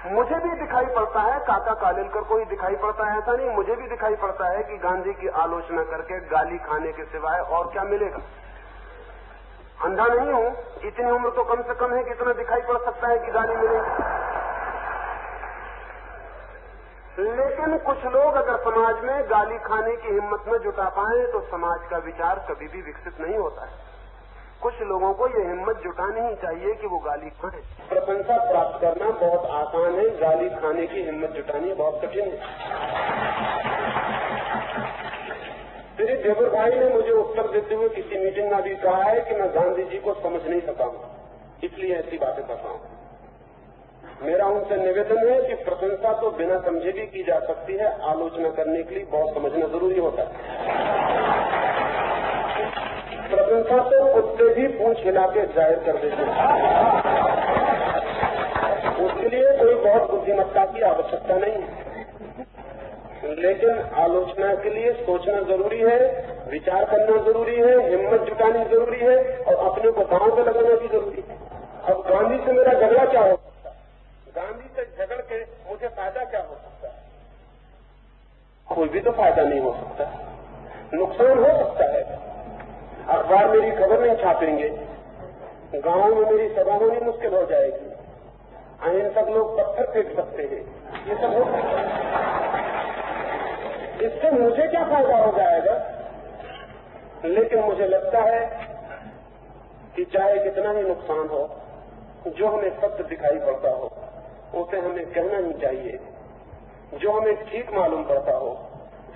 मुझे भी दिखाई पड़ता है, काका कालेलकर को ही दिखाई पड़ता है ऐसा नहीं, मुझे भी दिखाई पड़ता है कि गांधी की आलोचना करके गाली खाने के सिवाय और क्या मिलेगा। अंधा नहीं हूं, इतनी उम्र तो कम से कम है कि इतना दिखाई पड़ सकता है कि गाली मिलेगी। लेकिन कुछ लोग अगर समाज में गाली खाने की हिम्मत न जुटा पाए तो समाज का विचार कभी भी विकसित नहीं होता है। कुछ लोगों को ये हिम्मत जुटानी ही चाहिए कि वो गाली खाएं। प्रशंसा प्राप्त करना बहुत आसान है, गाली खाने की हिम्मत जुटानी बहुत कठिन है। श्री देवर भाई ने मुझे उत्तर देते हुए किसी मीटिंग में भी कहा है कि मैं गांधी जी को समझ नहीं सका हूं, इसलिए ऐसी बातें कर रहा हूं। मेरा उनसे निवेदन है कि प्रशंसा तो बिना समझे भी की जा सकती है, आलोचना करने के लिए बहुत समझना जरूरी होता है। प्रशंसा तो कुत्ते भी पूंछ हिला के जाहिर कर देते हैं, उसके लिए बहुत बुद्धिमत्ता की आवश्यकता नहीं है, लेकिन आलोचना के लिए सोचना जरूरी है, विचार करना जरूरी है, हिम्मत जुटानी जरूरी है और अपने को गांव पे लगाना भी जरूरी है। अब गांधी से मेरा झगड़ा क्या हो सकता है? गांधी से झगड़ के मुझे फायदा क्या हो सकता है? कोई भी तो फायदा नहीं हो सकता, नुकसान हो सकता है। अखबार मेरी खबर नहीं छापेंगे, गांव में मेरी सभा होनी मुश्किल हो जाएगी, अहिंसक लोग पत्थर फेंक सकते हैं, ये सब हो सकता है। इससे मुझे क्या फायदा हो जाएगा? लेकिन मुझे लगता है कि चाहे कितना ही नुकसान हो, जो हमें सत्य दिखाई पड़ता हो उसे हमें कहना ही चाहिए। जो हमें ठीक मालूम पड़ता हो,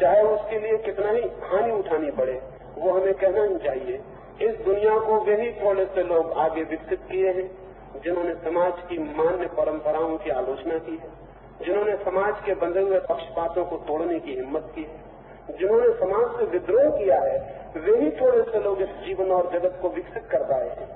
चाहे उसके लिए कितना ही हानि उठानी पड़े, वो हमें कहना ही चाहिए। इस दुनिया को वे ही थोड़े से लोग आगे विकसित किए हैं जिन्होंने समाज की मान्य परंपराओं की आलोचना की है, जिन्होंने समाज के बंधे हुए पक्षपातों को तोड़ने की हिम्मत की है, जिन्होंने समाज से विद्रोह किया है, वे ही थोड़े से लोग इस जीवन और जगत को विकसित कर पाए हैं।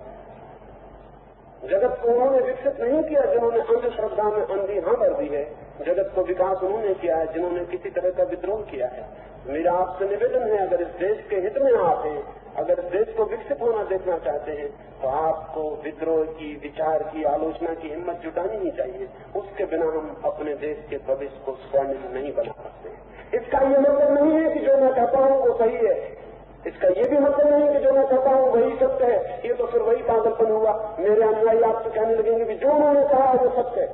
जगत को उन्होंने विकसित नहीं किया जिन्होंने अंधश्रद्धा में अंधी हाँ भर दी है, जगत को विकास उन्होंने किया है जिन्होंने किसी तरह का विद्रोह किया है। मेरा आपसे निवेदन है, अगर इस देश के हित में आप हैं, अगर इस देश को विकसित होना देखना चाहते हैं, तो आपको विद्रोह की, विचार की, आलोचना की हिम्मत जुटानी ही चाहिए। उसके बिना हम अपने देश के भविष्य को स्वर्णिम नहीं बना सकते। इसका ये मतलब नहीं है कि जो मैं कहता हूं वो सही है, इसका ये भी मतलब नहीं कि जो मैं कहता हूं वही सत्य है। ये तो फिर वही पागलपन हुआ। मेरे अनुयायी आपसे कहने लगेंगे कि जो उन्होंने कहा वो सत्य है।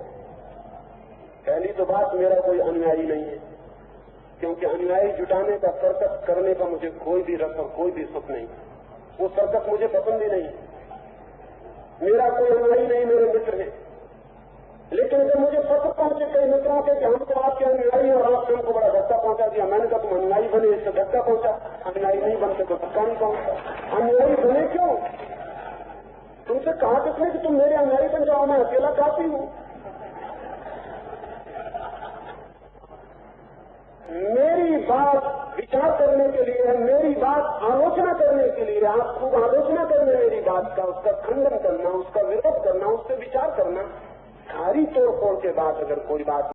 पहली तो बात, मेरा कोई अनुयायी नहीं है, क्योंकि अनुयायी जुटाने का, सर्कस करने का मुझे कोई भी रस और कोई भी सुख नहीं। वो सर्कस मुझे पसंद ही नहीं। मेरा कोई अनुयायी नहीं, मेरे मित्र हैं। लेकिन जब मुझे पत्र पहुंचे कई मित्रों के कि हम तो आपके अनुयायी और आपने हमको बड़ा धक्का पहुंचा दिया, मैंने कहा तुम अनुयायी बने इससे धक्का पहुंचा, अनुयायी नहीं बनते तो धक्का नहीं पहुंचता। अनुयायी बने क्यों? तुमसे कहा किसने कि तुम मेरे अनुयायी बन जाओ? मैं अकेला काफी हूं। मेरी बात विचार करने के लिए है, मेरी बात आलोचना करने के लिए। आप खूब आलोचना करना मेरी बात का, उसका खंडन करना, उसका विरोध करना, उससे विचार करना। सारी तोड़ फोड़ के बाद अगर कोई बात